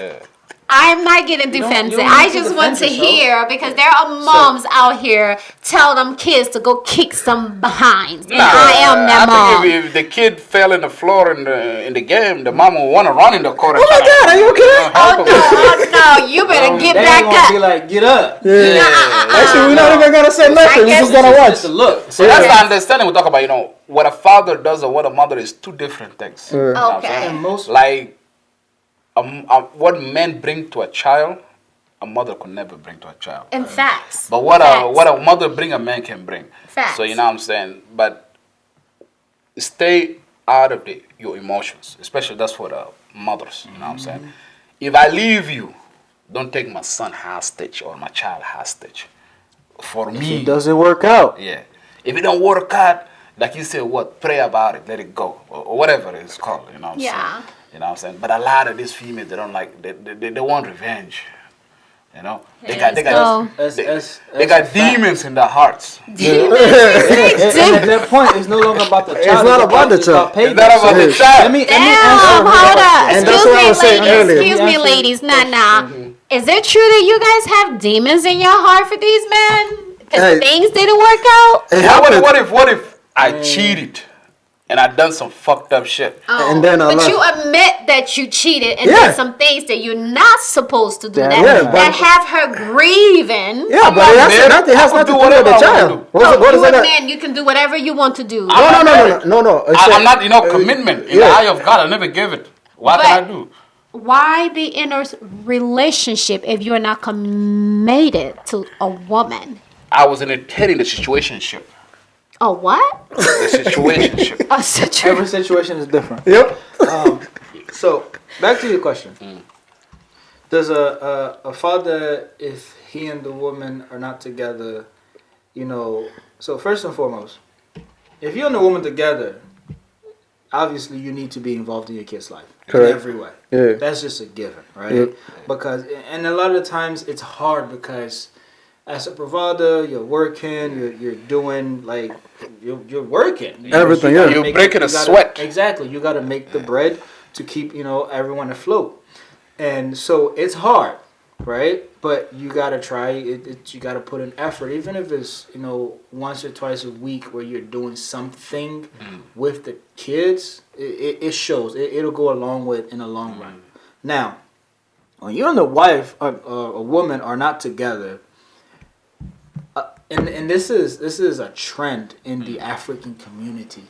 [SPEAKER 1] I'm not getting
[SPEAKER 4] don't-
[SPEAKER 1] defensive.
[SPEAKER 4] you don't
[SPEAKER 1] I
[SPEAKER 4] have to
[SPEAKER 1] just want
[SPEAKER 4] defend
[SPEAKER 1] to
[SPEAKER 4] yourself.
[SPEAKER 1] hear because there are moms out here tell them kids to go kick some behinds, and I am that mom.
[SPEAKER 3] think if the kid fell in the floor in the game, the mom will want to run in the court.
[SPEAKER 2] Oh my God, are you okay?
[SPEAKER 1] Oh no, you better get
[SPEAKER 4] They
[SPEAKER 1] back
[SPEAKER 4] ain't gonna be
[SPEAKER 1] up.
[SPEAKER 4] like, get up.
[SPEAKER 2] Actually, we're not even gonna say nothing. We're
[SPEAKER 1] guess
[SPEAKER 2] just gonna watch.
[SPEAKER 4] Just a look.
[SPEAKER 3] So that's the understanding we talk about, what a father does or what a mother is two different things. You know what I'm
[SPEAKER 1] Okay.
[SPEAKER 3] saying?
[SPEAKER 4] And most
[SPEAKER 3] Like, what men bring to a child, a mother could never bring to a child.
[SPEAKER 1] In facts.
[SPEAKER 3] But what
[SPEAKER 1] Facts.
[SPEAKER 3] a mother bring, a man can bring.
[SPEAKER 1] Facts.
[SPEAKER 3] So you know what I'm saying? But stay out of your emotions, especially that's for the mothers. You know what I'm saying? If I leave you, don't take my son hostage or my child hostage. For me,
[SPEAKER 4] it doesn't work out.
[SPEAKER 3] yeah. If it don't work out, like you said, pray about it, let it go, or whatever it's called. You know what I'm
[SPEAKER 1] Yeah.
[SPEAKER 3] saying? You know what I'm saying? But a lot of these females, they don't like, they want revenge. They got demons in their hearts.
[SPEAKER 4] And at that point, it's no longer about the child.
[SPEAKER 2] not about the
[SPEAKER 4] it's
[SPEAKER 2] child.
[SPEAKER 4] payback.
[SPEAKER 3] It's not about the
[SPEAKER 4] So,
[SPEAKER 3] child.
[SPEAKER 4] Let me
[SPEAKER 1] Damn,
[SPEAKER 4] answer.
[SPEAKER 1] hold up.
[SPEAKER 2] And that's what I was saying earlier.
[SPEAKER 1] Excuse me, ladies. Nah. Is it true that you guys have demons in your heart for these men? Because
[SPEAKER 2] Hey.
[SPEAKER 1] things didn't work out?
[SPEAKER 2] It
[SPEAKER 3] What
[SPEAKER 2] happened.
[SPEAKER 3] what if I cheated and I done some fucked up shit?
[SPEAKER 2] And then I
[SPEAKER 1] But
[SPEAKER 2] left.
[SPEAKER 1] you admit that you cheated and
[SPEAKER 2] Yeah.
[SPEAKER 1] did some things that you're not supposed to do.
[SPEAKER 4] Yeah,
[SPEAKER 1] That
[SPEAKER 2] but-
[SPEAKER 1] have her grieving.
[SPEAKER 2] Yeah, but it has
[SPEAKER 3] man.
[SPEAKER 2] nothing. It has
[SPEAKER 3] I could
[SPEAKER 2] nothing to
[SPEAKER 3] do
[SPEAKER 2] do with
[SPEAKER 3] whatever
[SPEAKER 2] the
[SPEAKER 3] I wanna
[SPEAKER 2] child.
[SPEAKER 3] do.
[SPEAKER 2] What is
[SPEAKER 1] You a
[SPEAKER 2] that?
[SPEAKER 1] man, you can do whatever you want to do.
[SPEAKER 2] No.
[SPEAKER 3] I'm not, commitment. In the eye of God, I never give it. What can I do?
[SPEAKER 1] Why be in a relationship if you're not committed to a woman?
[SPEAKER 3] I was entertaining the situationship.
[SPEAKER 1] A what?
[SPEAKER 3] The situationship.
[SPEAKER 1] A situation.
[SPEAKER 4] Every situation is different.
[SPEAKER 2] Yep.
[SPEAKER 4] So back to your question. Does a father, if he and the woman are not together, so first and foremost, if you and the woman together, obviously you need to be involved in your kid's life
[SPEAKER 2] Correct.
[SPEAKER 4] in every way.
[SPEAKER 2] Yeah.
[SPEAKER 4] That's just a given, right?
[SPEAKER 2] Yep.
[SPEAKER 4] Because and a lot of times it's hard because as a provider, you're working, you're doing like you're working.
[SPEAKER 2] Everything,
[SPEAKER 4] gotta
[SPEAKER 2] yeah.
[SPEAKER 3] You're
[SPEAKER 4] make-
[SPEAKER 3] breaking a
[SPEAKER 4] gotta-
[SPEAKER 3] sweat.
[SPEAKER 4] Exactly. You got to make the bread to keep everyone afloat, and so it's hard. right? But you gotta try it. You gotta put in effort, even if it's once or twice a week where you're doing something with the kids. It shows. It'll go a long way in the long run. Now, when you and the wife, a woman, are not together, and this is a trend in the African community.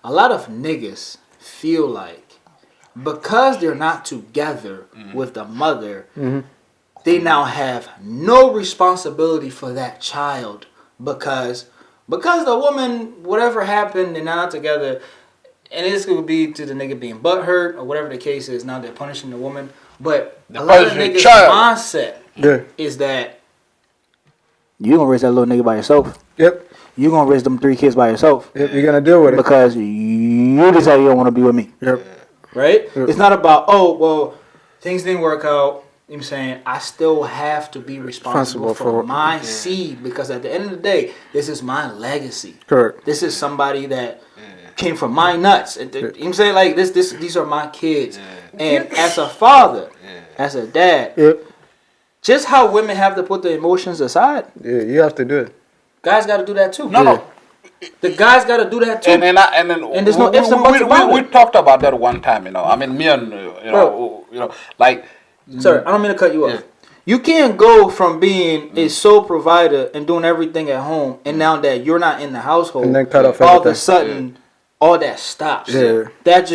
[SPEAKER 4] A lot of niggas feel like because they're not together with the mother, they now have no responsibility for that child because the woman, whatever happened, they're not together, and this could be to the nigga being butthurt or whatever the case is. Now they're punishing the woman, but a lot of niggas' mindset is that you gonna raise that little nigga by yourself.
[SPEAKER 2] Yep.
[SPEAKER 4] You gonna raise them 3 kids by yourself.
[SPEAKER 2] Yep. You're gonna deal with it
[SPEAKER 4] because you decided you don't want to be with me.
[SPEAKER 2] Yep.
[SPEAKER 4] Right? Yep. It's not about things didn't work out. You know what I'm saying? I still have to be responsible for my seed because at the end of the day, this is my legacy.
[SPEAKER 2] Correct.
[SPEAKER 4] This is somebody that came from my nuts. You know what I'm saying? Like these are my kids. And as a father, as a dad, just how women have to put the emotions aside.
[SPEAKER 2] Yeah, you have to do it.
[SPEAKER 4] Guys got to do that too.
[SPEAKER 3] No.
[SPEAKER 4] The guys got to do that too.
[SPEAKER 3] And
[SPEAKER 4] there's no ifs and buts about
[SPEAKER 3] we
[SPEAKER 4] it.
[SPEAKER 3] talked about that one time. I mean, me and like.
[SPEAKER 4] Sir, I don't mean to cut you off. You can't go from being a sole provider and doing everything at home, and now that you're not in the household,
[SPEAKER 2] and then cut off
[SPEAKER 4] all of
[SPEAKER 2] everything.
[SPEAKER 4] a sudden, all that stops.
[SPEAKER 2] Yeah.
[SPEAKER 1] That's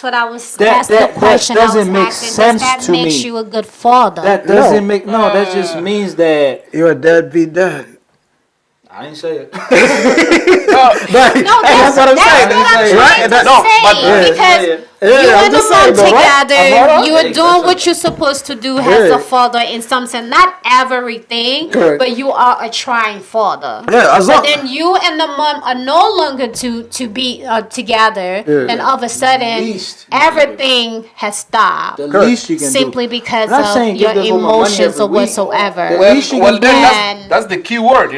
[SPEAKER 1] what I was.
[SPEAKER 4] That-
[SPEAKER 1] That's the
[SPEAKER 4] that
[SPEAKER 1] question I was
[SPEAKER 4] doesn't make
[SPEAKER 1] asking.
[SPEAKER 4] sense
[SPEAKER 1] Does that
[SPEAKER 4] to
[SPEAKER 1] make
[SPEAKER 4] me.
[SPEAKER 1] you a good father?
[SPEAKER 4] That doesn't make that just means that
[SPEAKER 2] You're a deadbeat dad.
[SPEAKER 4] I didn't say it.
[SPEAKER 1] No, that's what I'm trying to say because you and the mom together, you are doing what you're supposed to do as a father in some sense. Not everything, but you are a trying father.
[SPEAKER 2] Yeah, as
[SPEAKER 1] but
[SPEAKER 2] long-
[SPEAKER 1] then you and the mom are no longer to be together, and all of a sudden
[SPEAKER 4] least
[SPEAKER 1] everything has stopped.
[SPEAKER 4] The least you can
[SPEAKER 1] Simply because
[SPEAKER 4] I'm not
[SPEAKER 1] of
[SPEAKER 4] saying
[SPEAKER 1] your
[SPEAKER 4] give this woman money
[SPEAKER 1] emotions
[SPEAKER 4] every
[SPEAKER 1] or
[SPEAKER 4] week.
[SPEAKER 1] whatsoever.
[SPEAKER 3] Well, then
[SPEAKER 1] And-
[SPEAKER 3] that's the key word.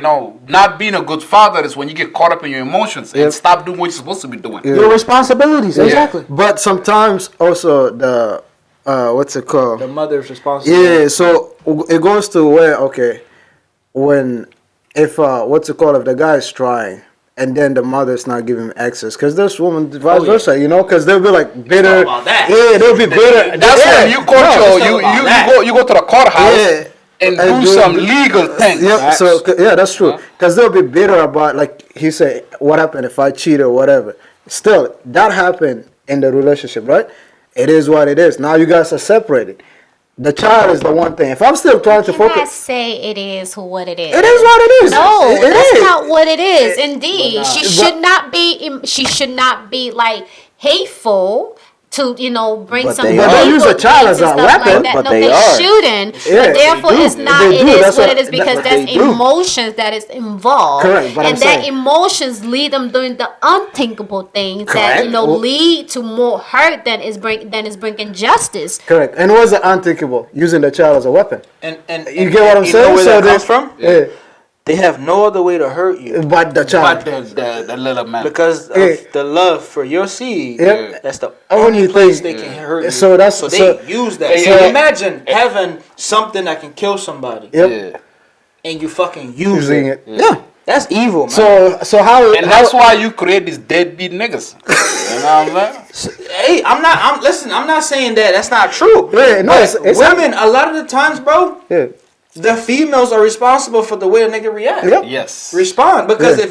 [SPEAKER 3] Not being a good father is when you get caught up in your emotions and stop doing what you're supposed to be doing.
[SPEAKER 4] Your responsibilities, exactly.
[SPEAKER 2] But sometimes also the what's it called?
[SPEAKER 4] The mother's responsibility.
[SPEAKER 2] Yeah, so it goes to where if what's it called, if the guy is trying and then the mother's not giving him access, because there's women vice versa, because they'll be like bitter.
[SPEAKER 4] It's all about that.
[SPEAKER 2] Yeah, they'll be bitter.
[SPEAKER 3] That's when you you go to the courthouse
[SPEAKER 2] Yeah.
[SPEAKER 3] and
[SPEAKER 2] And
[SPEAKER 3] do
[SPEAKER 2] do-
[SPEAKER 3] some legal things.
[SPEAKER 2] Yep. So that's true. Because they'll be bitter about, like he said, what happened if I cheat or whatever. Still, that happened in the relationship, right? It is what it is. Now you guys are separated. The child is the one thing. If I'm still trying to
[SPEAKER 1] You cannot
[SPEAKER 2] focus,
[SPEAKER 1] say it is what it is.
[SPEAKER 2] it is what it is.
[SPEAKER 1] No,
[SPEAKER 2] It
[SPEAKER 1] that's
[SPEAKER 2] is.
[SPEAKER 1] not what it is. Indeed, she
[SPEAKER 2] But-
[SPEAKER 1] should not be. She should not be like hateful to bring
[SPEAKER 4] But
[SPEAKER 1] some.
[SPEAKER 4] they
[SPEAKER 2] But they use a
[SPEAKER 1] hateful
[SPEAKER 2] child
[SPEAKER 1] things
[SPEAKER 2] as
[SPEAKER 1] and
[SPEAKER 2] a
[SPEAKER 1] stuff
[SPEAKER 2] weapon.
[SPEAKER 1] Like that.
[SPEAKER 4] But
[SPEAKER 1] No,
[SPEAKER 4] they
[SPEAKER 1] they
[SPEAKER 4] are.
[SPEAKER 1] shouldn't.
[SPEAKER 2] Yeah,
[SPEAKER 1] but therefore,
[SPEAKER 2] they do.
[SPEAKER 1] it's not.
[SPEAKER 2] They
[SPEAKER 1] It
[SPEAKER 2] do.
[SPEAKER 1] is
[SPEAKER 2] That's
[SPEAKER 1] what
[SPEAKER 2] what-
[SPEAKER 1] it is because
[SPEAKER 2] that's
[SPEAKER 1] there's
[SPEAKER 2] what they do.
[SPEAKER 1] emotions that is involved,
[SPEAKER 2] Correct, but
[SPEAKER 1] and
[SPEAKER 2] I'm
[SPEAKER 1] that
[SPEAKER 2] saying-
[SPEAKER 1] emotions lead them doing the unthinkable things
[SPEAKER 2] Correct.
[SPEAKER 1] that lead to more hurt than is bringing justice.
[SPEAKER 2] Correct. And what's the unthinkable? Using the child as a weapon.
[SPEAKER 4] And
[SPEAKER 2] You get what I'm
[SPEAKER 4] you
[SPEAKER 2] saying?
[SPEAKER 4] know where
[SPEAKER 2] So
[SPEAKER 4] that comes from?
[SPEAKER 2] Yeah.
[SPEAKER 4] They have no other way to hurt you
[SPEAKER 2] But the child.
[SPEAKER 3] But the little man.
[SPEAKER 4] because of
[SPEAKER 2] Yeah.
[SPEAKER 4] the love for your seed.
[SPEAKER 2] Yep.
[SPEAKER 4] That's the
[SPEAKER 2] Only
[SPEAKER 4] only place
[SPEAKER 2] thing-
[SPEAKER 4] they can hurt you.
[SPEAKER 2] So that's-
[SPEAKER 4] so they
[SPEAKER 2] so-
[SPEAKER 4] use that.
[SPEAKER 3] Yeah.
[SPEAKER 4] So imagine having something that can kill somebody
[SPEAKER 2] Yep.
[SPEAKER 3] Yeah.
[SPEAKER 4] and you fucking use
[SPEAKER 2] Using
[SPEAKER 4] it.
[SPEAKER 2] it. Yeah.
[SPEAKER 4] That's evil, man.
[SPEAKER 2] So how?
[SPEAKER 3] And that's why you create these deadbeat niggas. You know what I'm saying?
[SPEAKER 4] Hey, I'm not saying that. That's not true.
[SPEAKER 2] Yeah, no,
[SPEAKER 4] But
[SPEAKER 2] it's
[SPEAKER 4] women, a lot of the times, bro,
[SPEAKER 2] Yeah.
[SPEAKER 4] the females are responsible for the way a nigga react.
[SPEAKER 2] Yep.
[SPEAKER 3] Yes.
[SPEAKER 4] Respond because
[SPEAKER 2] Yeah.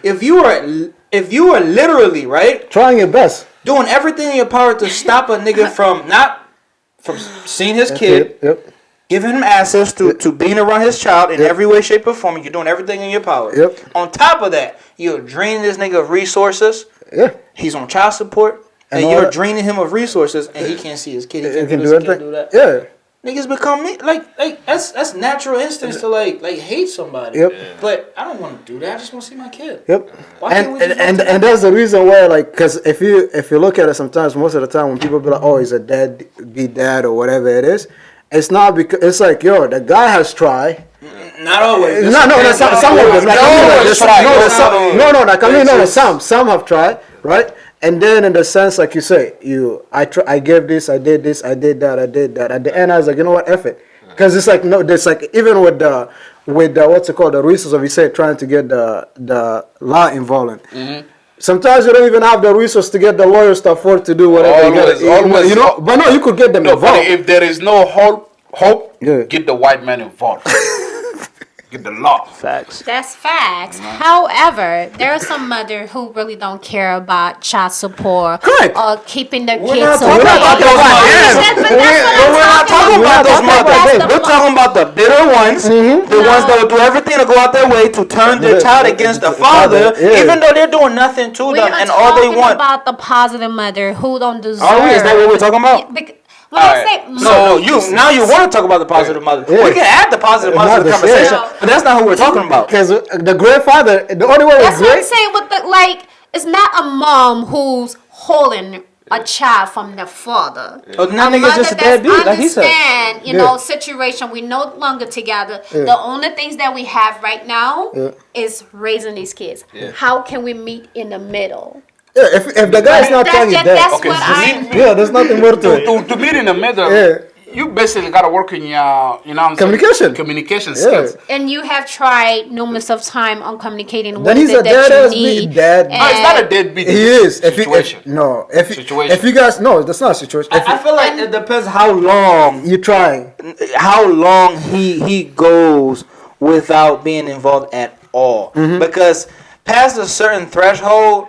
[SPEAKER 4] if you are literally right
[SPEAKER 2] Trying your best.
[SPEAKER 4] doing everything in your power to stop a nigga from seeing his kid,
[SPEAKER 2] Yep.
[SPEAKER 4] giving him access to being around his child in every way, shape, or form, you're doing everything in your power.
[SPEAKER 2] Yep.
[SPEAKER 4] On top of that, you're draining this nigga of resources.
[SPEAKER 2] Yeah.
[SPEAKER 4] He's on child support, and
[SPEAKER 2] And all
[SPEAKER 4] you're
[SPEAKER 2] that-
[SPEAKER 4] draining him of resources, and he can't see his kid. He
[SPEAKER 2] You
[SPEAKER 4] can't
[SPEAKER 2] can
[SPEAKER 4] do
[SPEAKER 2] do
[SPEAKER 4] this, he can't
[SPEAKER 2] anything.
[SPEAKER 4] do that.
[SPEAKER 2] Yeah.
[SPEAKER 4] Niggas become me like that's natural instincts to like hate somebody.
[SPEAKER 2] Yep.
[SPEAKER 4] But I don't want to do that. I just want to see my kid.
[SPEAKER 2] Yep.
[SPEAKER 4] Why can't we just
[SPEAKER 2] And that's the reason why, like, because if you look at it, sometimes most of the time when people be like, oh, he's a deadbeat dad or whatever it is, it's not because it's like, yo, the guy has tried.
[SPEAKER 4] Not always.
[SPEAKER 2] No, there's some of them. Like,
[SPEAKER 3] always try.
[SPEAKER 2] there's some have tried, right? And then in the sense, like you say, I gave this, I did this, I did that. At the end, I was like, you know what, F it. because it's like no, there's like even with the what's it called, the resources of you say trying to get the law involved. Sometimes you don't even have the resource to get the lawyers to afford to do whatever
[SPEAKER 3] Always.
[SPEAKER 2] you know. But no, you could get them
[SPEAKER 3] No, but
[SPEAKER 2] involved.
[SPEAKER 3] if there is no hope,
[SPEAKER 2] Yeah.
[SPEAKER 3] get the white man involved. Get the law.
[SPEAKER 4] Facts.
[SPEAKER 1] That's facts. However, there are some mothers who really don't care about child support
[SPEAKER 2] Correct.
[SPEAKER 1] or keeping their
[SPEAKER 2] We're
[SPEAKER 1] kids
[SPEAKER 2] not talking
[SPEAKER 1] away.
[SPEAKER 2] about those mothers.
[SPEAKER 1] But that's what I'm
[SPEAKER 4] We're not talking about those mothers.
[SPEAKER 1] That's the
[SPEAKER 4] We're talking about the bitter ones, the ones that will do everything to go out their way to turn their child against the father,
[SPEAKER 2] Yeah.
[SPEAKER 4] even though they're doing nothing to
[SPEAKER 1] We
[SPEAKER 4] them,
[SPEAKER 1] are
[SPEAKER 4] and all they
[SPEAKER 1] talking
[SPEAKER 4] want.
[SPEAKER 1] about the positive mother who don't deserve.
[SPEAKER 4] Are we? Is that what we're talking about?
[SPEAKER 1] When I
[SPEAKER 3] Alright.
[SPEAKER 1] say
[SPEAKER 4] No, you want to talk about the positive mother.
[SPEAKER 2] Yeah.
[SPEAKER 4] We can add the positive mother to the
[SPEAKER 2] Mothers,
[SPEAKER 4] conversation,
[SPEAKER 1] yeah.
[SPEAKER 4] but that's not who we're talking about.
[SPEAKER 2] Because the grandfather, the only way
[SPEAKER 1] that's
[SPEAKER 2] was
[SPEAKER 1] what I'm
[SPEAKER 2] great.
[SPEAKER 1] saying. With the it's not a mom who's holding a child from the father.
[SPEAKER 4] Oh, now
[SPEAKER 1] A
[SPEAKER 4] nigga's
[SPEAKER 1] mother
[SPEAKER 4] just a
[SPEAKER 1] that's
[SPEAKER 4] deadbeat, like he said.
[SPEAKER 1] understand, you know, situation. We no longer together. The only things that we have right now is raising these kids. How can we meet in the middle?
[SPEAKER 2] Yeah, if the guy is not telling you that,
[SPEAKER 1] That's
[SPEAKER 3] Okay,
[SPEAKER 1] what
[SPEAKER 3] so
[SPEAKER 1] I'm.
[SPEAKER 2] yeah, there's nothing more to it.
[SPEAKER 3] To meet in the middle,
[SPEAKER 2] Yeah.
[SPEAKER 3] you basically got to work in your, you know what I'm
[SPEAKER 2] Communication.
[SPEAKER 3] saying? Communication
[SPEAKER 2] Yeah.
[SPEAKER 3] skills.
[SPEAKER 1] And you have tried numerous of time on communicating what
[SPEAKER 2] Then
[SPEAKER 1] is
[SPEAKER 2] he's a
[SPEAKER 1] it that
[SPEAKER 2] dead-ass
[SPEAKER 1] you need.
[SPEAKER 2] dad.
[SPEAKER 3] No, it's not a deadbeat.
[SPEAKER 2] He is.
[SPEAKER 3] Situation.
[SPEAKER 2] If you guys, no, that's not a situation. If
[SPEAKER 4] I feel like it depends how long
[SPEAKER 2] you're trying.
[SPEAKER 4] he goes without being involved at all. Because past a certain threshold,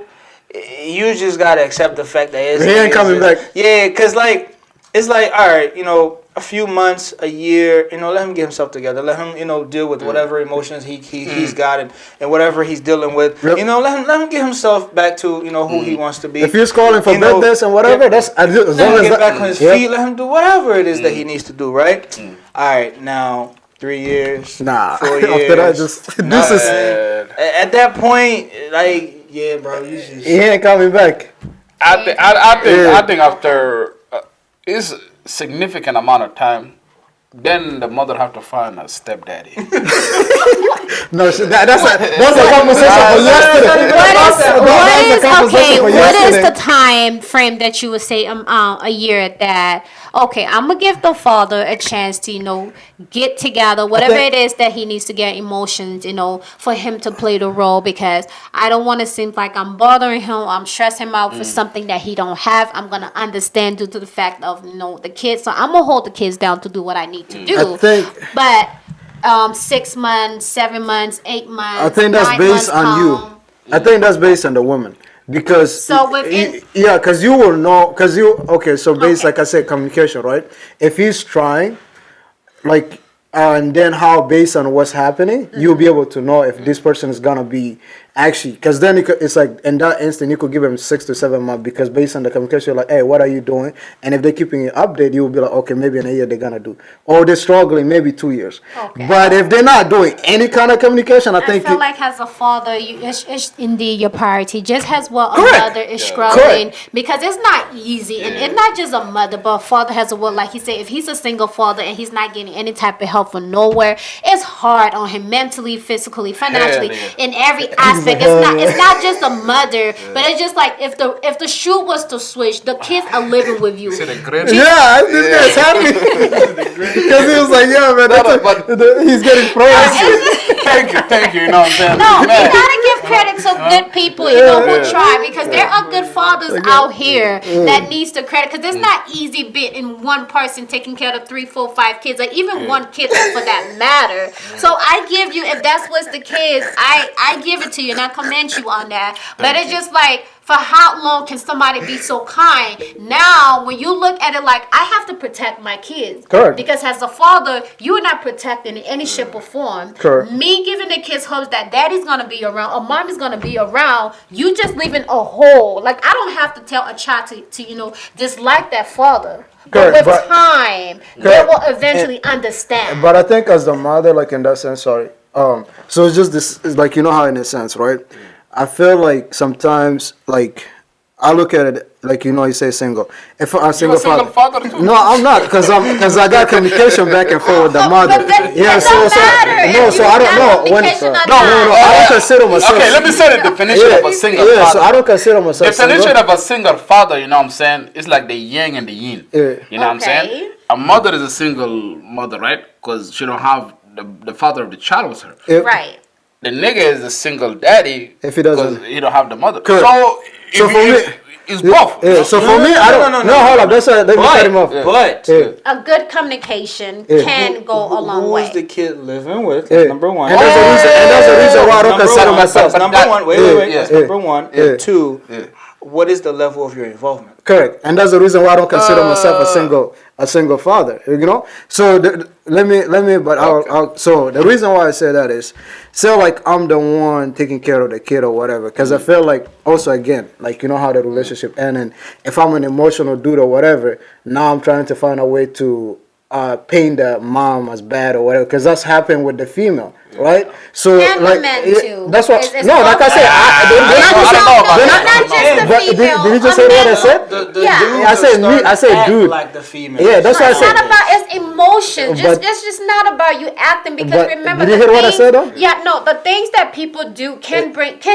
[SPEAKER 4] you just gotta accept the fact that
[SPEAKER 2] He ain't coming back.
[SPEAKER 4] Yeah, cause like it's like, all right, you know, a few months, a year, you know, let him get himself together. Let him, you know, deal with whatever emotions he's got and whatever he's dealing with.
[SPEAKER 2] Yep.
[SPEAKER 4] You know, let him get himself back to, you know, who he wants to be.
[SPEAKER 2] If he's calling for
[SPEAKER 4] You know,
[SPEAKER 2] birthdays and whatever, that's as
[SPEAKER 4] let
[SPEAKER 2] long
[SPEAKER 4] him
[SPEAKER 2] as
[SPEAKER 4] get back on his
[SPEAKER 2] Yep.
[SPEAKER 4] feet. Let him do whatever it is that he needs to do. Right? All right. Now 3 years.
[SPEAKER 2] Nah.
[SPEAKER 4] 4 years.
[SPEAKER 2] After that, just
[SPEAKER 4] Nah,
[SPEAKER 2] this is.
[SPEAKER 4] man. At that point, like, yeah, bro, you just.
[SPEAKER 2] He ain't coming back.
[SPEAKER 3] I think after is significant amount of time, then the mother have to find a stepdaddy.
[SPEAKER 2] No, that's a conversation for yesterday. That's a conversation for
[SPEAKER 1] What is
[SPEAKER 2] yesterday.
[SPEAKER 1] the time frame that you would say a year that okay, I'm gonna give the father a chance to, you know, get together, whatever
[SPEAKER 2] think-
[SPEAKER 1] it is that he needs to get emotions, you know, for him to play the role, because I don't want to seem like I'm bothering him, I'm stressing him out for something that he don't have. I'm gonna understand due to the fact of, you know, the kids, so I'm gonna hold the kids down to do what I need to do.
[SPEAKER 2] I think-
[SPEAKER 1] But 6 months, 7 months, 8 months.
[SPEAKER 2] I think that's
[SPEAKER 1] 9
[SPEAKER 2] based
[SPEAKER 1] months
[SPEAKER 2] on you.
[SPEAKER 1] come.
[SPEAKER 2] I think that's based on the woman. Because
[SPEAKER 1] So within-
[SPEAKER 2] yeah, because you will know, because you okay. So based,
[SPEAKER 1] Okay.
[SPEAKER 2] like I said, communication, right? If he's trying, like, and then how based on what's happening, you'll be able to know if this person is gonna be actually. Because then it's like in that instant, you could give him 6 to 7 months, because based on the communication, you're like, hey, what are you doing? And if they're keeping you updated, you'll be like, okay, maybe in a year they're gonna do, or they're struggling, maybe 2 years.
[SPEAKER 1] Okay.
[SPEAKER 2] But if they're not doing any kind of communication, I
[SPEAKER 1] I
[SPEAKER 2] think
[SPEAKER 1] feel
[SPEAKER 2] you,
[SPEAKER 1] like as a father, it's indeed your priority. Just as well a
[SPEAKER 2] Correct.
[SPEAKER 1] mother is struggling, because it's not easy, and it's not just a mother, but a father has a will. Like he said, if he's a single father and he's not getting any type of help from nowhere, it's hard on him mentally, physically, financially,
[SPEAKER 3] yeah.
[SPEAKER 1] in every aspect. It's not just a mother, but it's just like if the shoe was to switch, the kids are living with you.
[SPEAKER 3] See the great.
[SPEAKER 2] yeah, this guy's happy because he was like, yeah, man, he's getting praise.
[SPEAKER 3] Thank you. You know what I'm saying?
[SPEAKER 1] No, you
[SPEAKER 3] Man.
[SPEAKER 1] gotta give credit to good people, you know, who try, because there are good fathers out here that needs the credit, because it's not easy bit in one person taking care of 3, 4, 5 kids, like even one kid for that matter. So I give you, if that's what's the case, I give it to you and I commend you on that. But it's just like, for how long can somebody be so kind? Now, when you look at it like, I have to protect my kids.
[SPEAKER 2] Correct.
[SPEAKER 1] Because as a father, you are not protecting in any shape or form.
[SPEAKER 2] Correct.
[SPEAKER 1] Me giving the kids hopes that daddy's gonna be around or mommy's gonna be around, you just leaving a hole. Like, I don't have to tell a child to you know, dislike that father. But
[SPEAKER 2] Correct,
[SPEAKER 1] with
[SPEAKER 2] but-
[SPEAKER 1] time, they
[SPEAKER 2] Correct.
[SPEAKER 1] will eventually understand.
[SPEAKER 2] But I think as the mother, like in that sense, sorry. So it's just this, it's like, you know how in a sense, right? I feel like sometimes, like, I look at it like, you know, you say single. If I'm
[SPEAKER 3] You a
[SPEAKER 2] single
[SPEAKER 3] single father too?
[SPEAKER 2] No, I'm not, because I got communication back and forth with the mother.
[SPEAKER 1] But that
[SPEAKER 2] Yeah,
[SPEAKER 1] don't matter
[SPEAKER 2] no,
[SPEAKER 1] if
[SPEAKER 2] so
[SPEAKER 1] you
[SPEAKER 2] I don't
[SPEAKER 1] have
[SPEAKER 2] know when.
[SPEAKER 1] communication or
[SPEAKER 2] No, I don't consider myself.
[SPEAKER 3] Okay, let me say the definition of a single
[SPEAKER 2] Yeah,
[SPEAKER 3] father.
[SPEAKER 2] so I don't consider myself
[SPEAKER 3] Definition
[SPEAKER 2] single.
[SPEAKER 3] of a single father, you know what I'm saying? It's like the yang and the yin.
[SPEAKER 2] Yeah.
[SPEAKER 3] You know what I'm saying?
[SPEAKER 1] Okay.
[SPEAKER 3] a mother is a single mother, right? Because she don't have the father of the child with her.
[SPEAKER 1] Right.
[SPEAKER 3] The nigga is a single daddy
[SPEAKER 2] If he doesn't-
[SPEAKER 3] because he don't have the mother.
[SPEAKER 2] Correct.
[SPEAKER 3] So,
[SPEAKER 2] So
[SPEAKER 3] if
[SPEAKER 2] for
[SPEAKER 3] you-
[SPEAKER 2] me-
[SPEAKER 3] it's both.
[SPEAKER 2] Yeah, so for me, I don't. No, hold up. That's why. Let me cut him off.
[SPEAKER 4] But
[SPEAKER 2] Yeah.
[SPEAKER 1] A good communication
[SPEAKER 2] Yeah.
[SPEAKER 1] can go a long
[SPEAKER 4] who is
[SPEAKER 1] way.
[SPEAKER 4] the kid living with?
[SPEAKER 2] Yeah.
[SPEAKER 4] Number one.
[SPEAKER 2] And that's the reason. And that's the reason why I don't
[SPEAKER 4] Number
[SPEAKER 2] consider
[SPEAKER 4] one,
[SPEAKER 2] myself.
[SPEAKER 4] that's number one. Wait, wait. That's
[SPEAKER 2] Yeah.
[SPEAKER 4] number one.
[SPEAKER 2] Yeah.
[SPEAKER 4] And two,
[SPEAKER 3] Yeah.
[SPEAKER 4] what is the level of your involvement?
[SPEAKER 2] Correct, and that's the reason why I don't consider myself a single father. You know, so let me. But so the reason why I say that is, say like I'm the one taking care of the kid or whatever, because I feel like also again, like you know how the relationship ends, and if I'm an emotional dude or whatever, now I'm trying to find a way to paint the mom as bad or whatever, because that's happened with the female, right? So
[SPEAKER 1] And the
[SPEAKER 2] like
[SPEAKER 1] men,
[SPEAKER 2] yeah,
[SPEAKER 1] too.
[SPEAKER 2] that's what.
[SPEAKER 1] It's
[SPEAKER 2] No, like I said, they're not just.
[SPEAKER 3] I don't know about
[SPEAKER 2] they're
[SPEAKER 3] that.
[SPEAKER 2] not-
[SPEAKER 1] Not just the
[SPEAKER 2] but
[SPEAKER 1] female.
[SPEAKER 2] did you just say what I said?
[SPEAKER 1] Yeah.
[SPEAKER 4] dudes
[SPEAKER 2] I said
[SPEAKER 4] are
[SPEAKER 2] me- I said
[SPEAKER 4] starting to act
[SPEAKER 2] dude.
[SPEAKER 4] like the female.
[SPEAKER 2] Yeah, that's what I
[SPEAKER 1] It's
[SPEAKER 2] said.
[SPEAKER 1] not about it's emotion.
[SPEAKER 2] But-
[SPEAKER 1] It's just not about you acting because
[SPEAKER 2] But
[SPEAKER 1] remember
[SPEAKER 2] did you
[SPEAKER 1] the
[SPEAKER 2] hear what I
[SPEAKER 1] things,
[SPEAKER 2] said, though?
[SPEAKER 1] Yeah, no, the things that people do can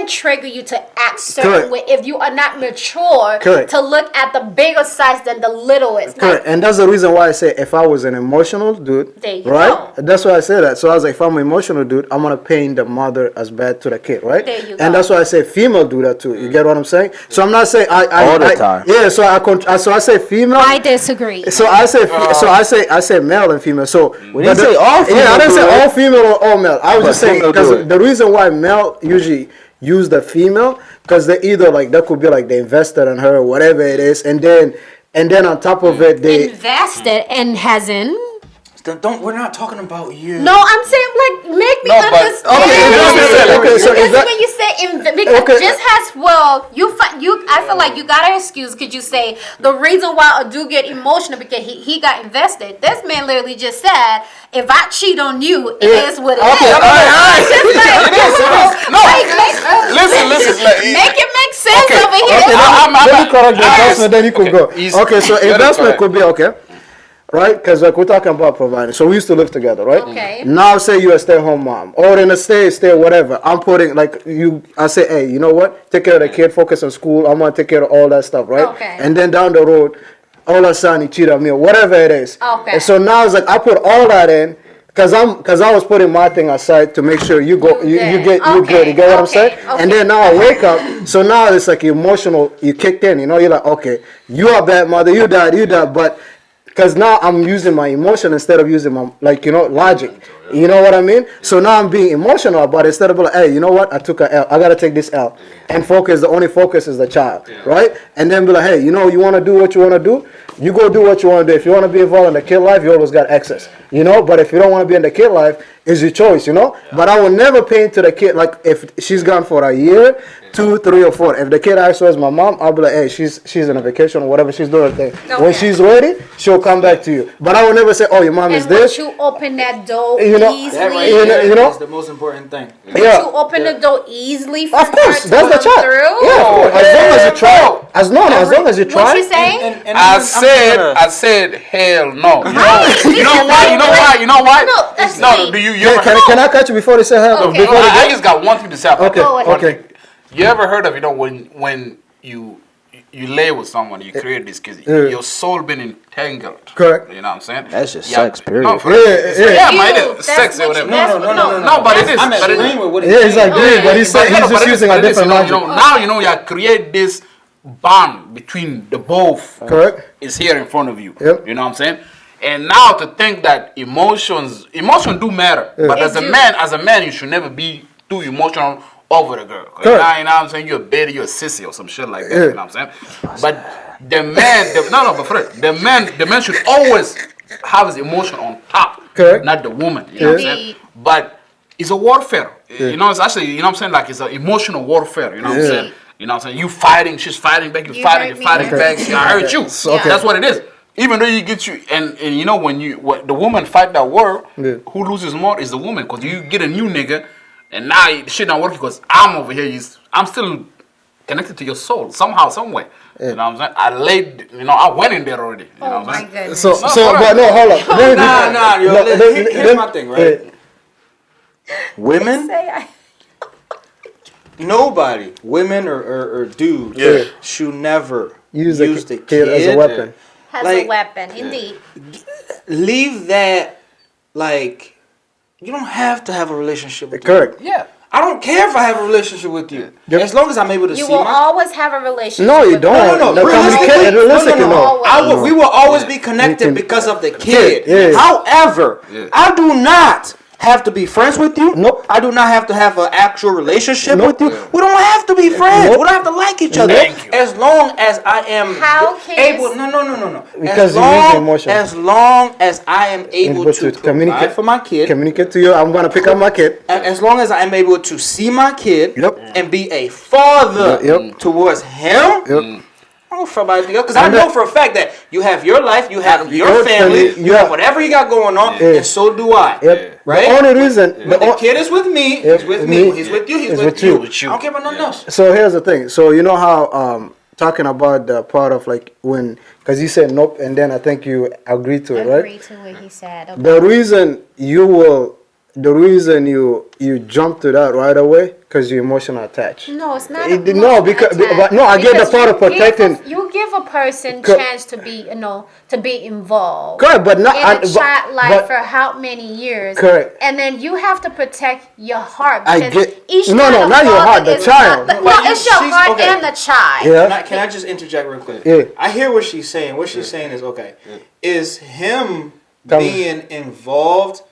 [SPEAKER 1] trigger you to act certain
[SPEAKER 2] Correct.
[SPEAKER 1] way if you are not mature
[SPEAKER 2] Correct.
[SPEAKER 1] to look at the bigger size than the littlest.
[SPEAKER 2] Correct, and that's the reason why I say if I was an emotional dude,
[SPEAKER 1] There you
[SPEAKER 2] right?
[SPEAKER 1] go.
[SPEAKER 2] That's why I say that. So I was like, if I'm an emotional dude, I'm gonna paint the mother as bad to the kid, right?
[SPEAKER 1] There you
[SPEAKER 2] And
[SPEAKER 1] go.
[SPEAKER 2] that's why I say female do that too. You get what I'm saying? So I'm not saying I
[SPEAKER 4] All the
[SPEAKER 2] I-
[SPEAKER 4] time.
[SPEAKER 2] Yeah, so so I say female.
[SPEAKER 1] I disagree.
[SPEAKER 2] So I say male and female. So
[SPEAKER 4] We didn't say all
[SPEAKER 2] Yeah, I
[SPEAKER 4] female
[SPEAKER 2] didn't
[SPEAKER 4] do
[SPEAKER 2] say
[SPEAKER 4] it.
[SPEAKER 2] all female or all male. I was
[SPEAKER 4] But
[SPEAKER 2] just saying
[SPEAKER 4] female do
[SPEAKER 2] because
[SPEAKER 4] it.
[SPEAKER 2] the reason why male usually use the female because they either like that could be like they invested in her or whatever it is, and then on top of it they.
[SPEAKER 1] Invested and hasn't.
[SPEAKER 4] Don't. We're not talking about you.
[SPEAKER 1] No, I'm saying like make me
[SPEAKER 3] No, but-
[SPEAKER 1] understand.
[SPEAKER 2] Okay, okay, so
[SPEAKER 1] because
[SPEAKER 2] is that-
[SPEAKER 1] when you say because
[SPEAKER 2] Okay.
[SPEAKER 1] just as well, I feel like you got an excuse because you say the reason why a dude get emotional because he got invested. This man literally just said, if I cheat on you, it is what it is.
[SPEAKER 2] Okay, all right.
[SPEAKER 1] Just like,
[SPEAKER 3] No,
[SPEAKER 1] like,
[SPEAKER 3] listen. Like,
[SPEAKER 1] make it make sense
[SPEAKER 3] Okay,
[SPEAKER 1] over here.
[SPEAKER 2] Okay, let me correct the
[SPEAKER 3] I-
[SPEAKER 2] investment, then you could go.
[SPEAKER 3] He's-
[SPEAKER 2] Okay, so
[SPEAKER 3] you're the
[SPEAKER 2] investment
[SPEAKER 3] correct.
[SPEAKER 2] could be okay, right? Because like we're talking about providing. So we used to live together, right?
[SPEAKER 1] Okay.
[SPEAKER 2] Now say you're a stay-at-home mom, or in a stay whatever. I'm putting like you. I say, hey, you know what? Take care of the kid. Focus on school. I'm gonna take care of all that stuff, right?
[SPEAKER 1] Okay.
[SPEAKER 2] And then down the road, all of a sudden he cheated on me or whatever it is.
[SPEAKER 1] Okay.
[SPEAKER 2] And so now it's like I put all that in. Cause I was putting my thing aside to make sure you go you
[SPEAKER 1] good.
[SPEAKER 2] get you good. You get what I'm
[SPEAKER 1] Okay,
[SPEAKER 2] saying?
[SPEAKER 1] okay.
[SPEAKER 2] And then now I wake up. So now it's like emotional. You kicked in. You know, you're like, okay, you are bad mother. You died. But because now I'm using my emotion instead of using my logic. You know what I mean? So now I'm being emotional about it instead of like, hey, you know what? I took a L. I gotta take this L and focus. The only focus is the child, right? And then be like, hey, you want to do what you want to do? You go do what you want to do. If you want to be involved in the kid life, you always got access, But if you don't want to be in the kid life, it's your choice, But I will never pay into the kid like if she's gone for a year, 2, 3, or 4. If the kid asks where's my mom, I'll be like, hey, she's on a vacation or whatever she's doing her thing. When
[SPEAKER 1] Okay.
[SPEAKER 2] she's ready, she'll come back to you. But I will never say, oh, your mom is
[SPEAKER 1] And once
[SPEAKER 2] this.
[SPEAKER 1] you open that door
[SPEAKER 2] You know,
[SPEAKER 1] easily,
[SPEAKER 4] That right
[SPEAKER 2] You know-
[SPEAKER 4] there
[SPEAKER 2] you know?
[SPEAKER 4] is the most important thing.
[SPEAKER 2] Yeah.
[SPEAKER 1] you open the door easily for
[SPEAKER 2] Of course,
[SPEAKER 1] her to
[SPEAKER 2] that's the
[SPEAKER 1] come
[SPEAKER 2] child.
[SPEAKER 1] through.
[SPEAKER 2] Yeah, of course. As long as you try.
[SPEAKER 3] no.
[SPEAKER 2] As long as you try.
[SPEAKER 1] What you saying?
[SPEAKER 4] And
[SPEAKER 3] I
[SPEAKER 4] I'm
[SPEAKER 3] said, hell no.
[SPEAKER 1] Right.
[SPEAKER 3] You know why? You know why?
[SPEAKER 1] No, that's
[SPEAKER 3] No,
[SPEAKER 1] me.
[SPEAKER 3] do you
[SPEAKER 2] Yeah,
[SPEAKER 3] ever?
[SPEAKER 2] can I catch you before they say help?
[SPEAKER 1] Okay.
[SPEAKER 2] Before they
[SPEAKER 3] I
[SPEAKER 2] go?
[SPEAKER 3] just got one thing to say about
[SPEAKER 2] Okay,
[SPEAKER 1] Go ahead.
[SPEAKER 2] okay.
[SPEAKER 3] You ever heard of when you lay with someone, you create this kids,
[SPEAKER 2] Yeah.
[SPEAKER 3] your soul been entangled.
[SPEAKER 2] Correct.
[SPEAKER 3] You know what I'm saying?
[SPEAKER 4] That's just sex, period.
[SPEAKER 3] No, for
[SPEAKER 2] Yeah,
[SPEAKER 3] real.
[SPEAKER 2] yeah.
[SPEAKER 3] Yeah, man,
[SPEAKER 1] You,
[SPEAKER 3] it's
[SPEAKER 1] that's
[SPEAKER 3] sex or
[SPEAKER 1] what you-
[SPEAKER 3] whatever.
[SPEAKER 1] that's-
[SPEAKER 3] No, but it is.
[SPEAKER 4] I'm
[SPEAKER 3] But it
[SPEAKER 4] agreeing
[SPEAKER 3] is.
[SPEAKER 4] with what
[SPEAKER 2] Yeah, he's like,
[SPEAKER 1] Okay.
[SPEAKER 2] but he's
[SPEAKER 3] But
[SPEAKER 2] just using a different logic.
[SPEAKER 3] Now you create this bond between the both.
[SPEAKER 2] Correct.
[SPEAKER 3] Is here in front of you.
[SPEAKER 2] Yep.
[SPEAKER 3] You know what I'm saying? And now to think that emotions do matter, but
[SPEAKER 1] It
[SPEAKER 3] as a
[SPEAKER 1] do.
[SPEAKER 3] man, you should never be too emotional over the girl. 'Cause
[SPEAKER 2] Correct.
[SPEAKER 3] now, you know what I'm saying? You're a baby, you're a sissy or some shit like that.
[SPEAKER 2] Yeah.
[SPEAKER 3] You know what I'm saying? But the man, but for it, the man should always have his emotion on top,
[SPEAKER 2] Correct.
[SPEAKER 3] not the woman. You know what I'm saying?
[SPEAKER 1] Indeed.
[SPEAKER 3] But it's a warfare. You know, it's actually, you know what I'm saying? Like it's an emotional warfare. You know what I'm
[SPEAKER 2] Yeah.
[SPEAKER 3] saying? You know what I'm saying? You fighting, she's fighting back,
[SPEAKER 1] You
[SPEAKER 3] fighting,
[SPEAKER 1] hurt
[SPEAKER 3] you're
[SPEAKER 1] me,
[SPEAKER 3] fighting
[SPEAKER 1] you
[SPEAKER 3] back.
[SPEAKER 1] hurt me.
[SPEAKER 3] I hurt you.
[SPEAKER 2] Okay.
[SPEAKER 3] That's what it is. Even though you get you, and you know when the woman fight that war,
[SPEAKER 2] Yeah.
[SPEAKER 3] who loses more is the woman, because you get a new nigga, and now the shit not working because I'm over here. I'm still connected to your soul somehow, some way. You know what I'm saying? I went in there already. You know
[SPEAKER 1] Oh
[SPEAKER 3] what
[SPEAKER 1] my
[SPEAKER 3] I'm saying?
[SPEAKER 1] goodness.
[SPEAKER 2] So,
[SPEAKER 3] No,
[SPEAKER 2] but no, hold up.
[SPEAKER 4] Here's my thing, right? Women,
[SPEAKER 1] Say I-
[SPEAKER 4] nobody, women or dudes,
[SPEAKER 3] Yeah.
[SPEAKER 4] should never
[SPEAKER 2] Use
[SPEAKER 4] use
[SPEAKER 2] the
[SPEAKER 4] the
[SPEAKER 2] kid as a weapon.
[SPEAKER 1] Has
[SPEAKER 4] Like-
[SPEAKER 1] a weapon, indeed.
[SPEAKER 4] leave that, like, you don't have to have a relationship with
[SPEAKER 2] Correct.
[SPEAKER 3] Yeah.
[SPEAKER 4] I don't care if I have a relationship with you.
[SPEAKER 2] Yep.
[SPEAKER 4] As long as I'm able to
[SPEAKER 1] You
[SPEAKER 4] see
[SPEAKER 1] will
[SPEAKER 4] my...
[SPEAKER 1] always have a relationship.
[SPEAKER 2] No, you
[SPEAKER 1] with
[SPEAKER 2] don't.
[SPEAKER 1] them.
[SPEAKER 4] No,
[SPEAKER 2] Realistically,
[SPEAKER 4] realistically,
[SPEAKER 2] no.
[SPEAKER 4] We will always be connected
[SPEAKER 2] can-
[SPEAKER 4] because of the kid.
[SPEAKER 2] Yeah.
[SPEAKER 4] However, I do not have to be friends with you.
[SPEAKER 2] Nope.
[SPEAKER 4] I do not have to have an actual relationship
[SPEAKER 2] Nope.
[SPEAKER 4] with you. We don't have to be friends.
[SPEAKER 2] Nope.
[SPEAKER 4] We don't have to like each other.
[SPEAKER 3] Thank you.
[SPEAKER 4] As long as I am
[SPEAKER 1] How can
[SPEAKER 4] able.
[SPEAKER 1] this-
[SPEAKER 4] No.
[SPEAKER 2] Because you use emotion.
[SPEAKER 4] As long as I am able
[SPEAKER 2] Able
[SPEAKER 4] to
[SPEAKER 2] to communicate-
[SPEAKER 4] provide for my kid.
[SPEAKER 2] Communicate to you. I'm gonna pick up my kid.
[SPEAKER 4] As long as I am able to see my kid
[SPEAKER 2] Yep.
[SPEAKER 4] and be a father
[SPEAKER 2] Yep.
[SPEAKER 4] towards him,
[SPEAKER 2] Yep.
[SPEAKER 4] I don't feel about it because I
[SPEAKER 2] And
[SPEAKER 4] know
[SPEAKER 2] that-
[SPEAKER 4] for a fact that you have your life, you have your
[SPEAKER 2] Your
[SPEAKER 4] family,
[SPEAKER 2] family,
[SPEAKER 4] you
[SPEAKER 2] yeah.
[SPEAKER 4] have whatever you got going on,
[SPEAKER 2] Yeah.
[SPEAKER 4] and so do I.
[SPEAKER 2] Yep.
[SPEAKER 4] Right?
[SPEAKER 2] The only reason.
[SPEAKER 4] When the kid is with me,
[SPEAKER 2] Yep.
[SPEAKER 4] he's with
[SPEAKER 2] Me.
[SPEAKER 4] me. He's with you. He's
[SPEAKER 2] He's
[SPEAKER 4] with
[SPEAKER 2] with
[SPEAKER 4] you.
[SPEAKER 2] you.
[SPEAKER 4] I don't care about nothing else.
[SPEAKER 2] So here's the thing. So you know how talking about the part of like when, because you said nope, and then I think you agreed to it, right?
[SPEAKER 1] Agree to what he said. Okay.
[SPEAKER 2] The reason you jump to that right away because you're emotional attached.
[SPEAKER 1] No, it's not.
[SPEAKER 2] It-
[SPEAKER 1] a
[SPEAKER 2] no,
[SPEAKER 1] emotional
[SPEAKER 2] because-
[SPEAKER 1] attack.
[SPEAKER 2] but no, I get the
[SPEAKER 1] Because
[SPEAKER 2] part
[SPEAKER 1] you
[SPEAKER 2] of protecting-
[SPEAKER 1] You give a person
[SPEAKER 2] Co-
[SPEAKER 1] chance to be, to be involved.
[SPEAKER 2] Correct, but not
[SPEAKER 1] in a child life for how many years?
[SPEAKER 2] Correct.
[SPEAKER 1] And then you have to protect your heart.
[SPEAKER 2] I
[SPEAKER 1] because
[SPEAKER 2] get-
[SPEAKER 1] each
[SPEAKER 2] no,
[SPEAKER 1] kind
[SPEAKER 2] no,
[SPEAKER 1] of
[SPEAKER 2] not your
[SPEAKER 1] father
[SPEAKER 2] heart, the
[SPEAKER 1] is
[SPEAKER 2] child.
[SPEAKER 1] not-
[SPEAKER 4] But
[SPEAKER 1] no, it's your
[SPEAKER 4] she's-
[SPEAKER 1] heart
[SPEAKER 4] okay.
[SPEAKER 1] and the child.
[SPEAKER 2] Yeah.
[SPEAKER 4] Can I just interject real quick?
[SPEAKER 2] Yeah.
[SPEAKER 4] I hear what she's saying. What she's saying is okay. Is him
[SPEAKER 2] Tell me.
[SPEAKER 4] being involved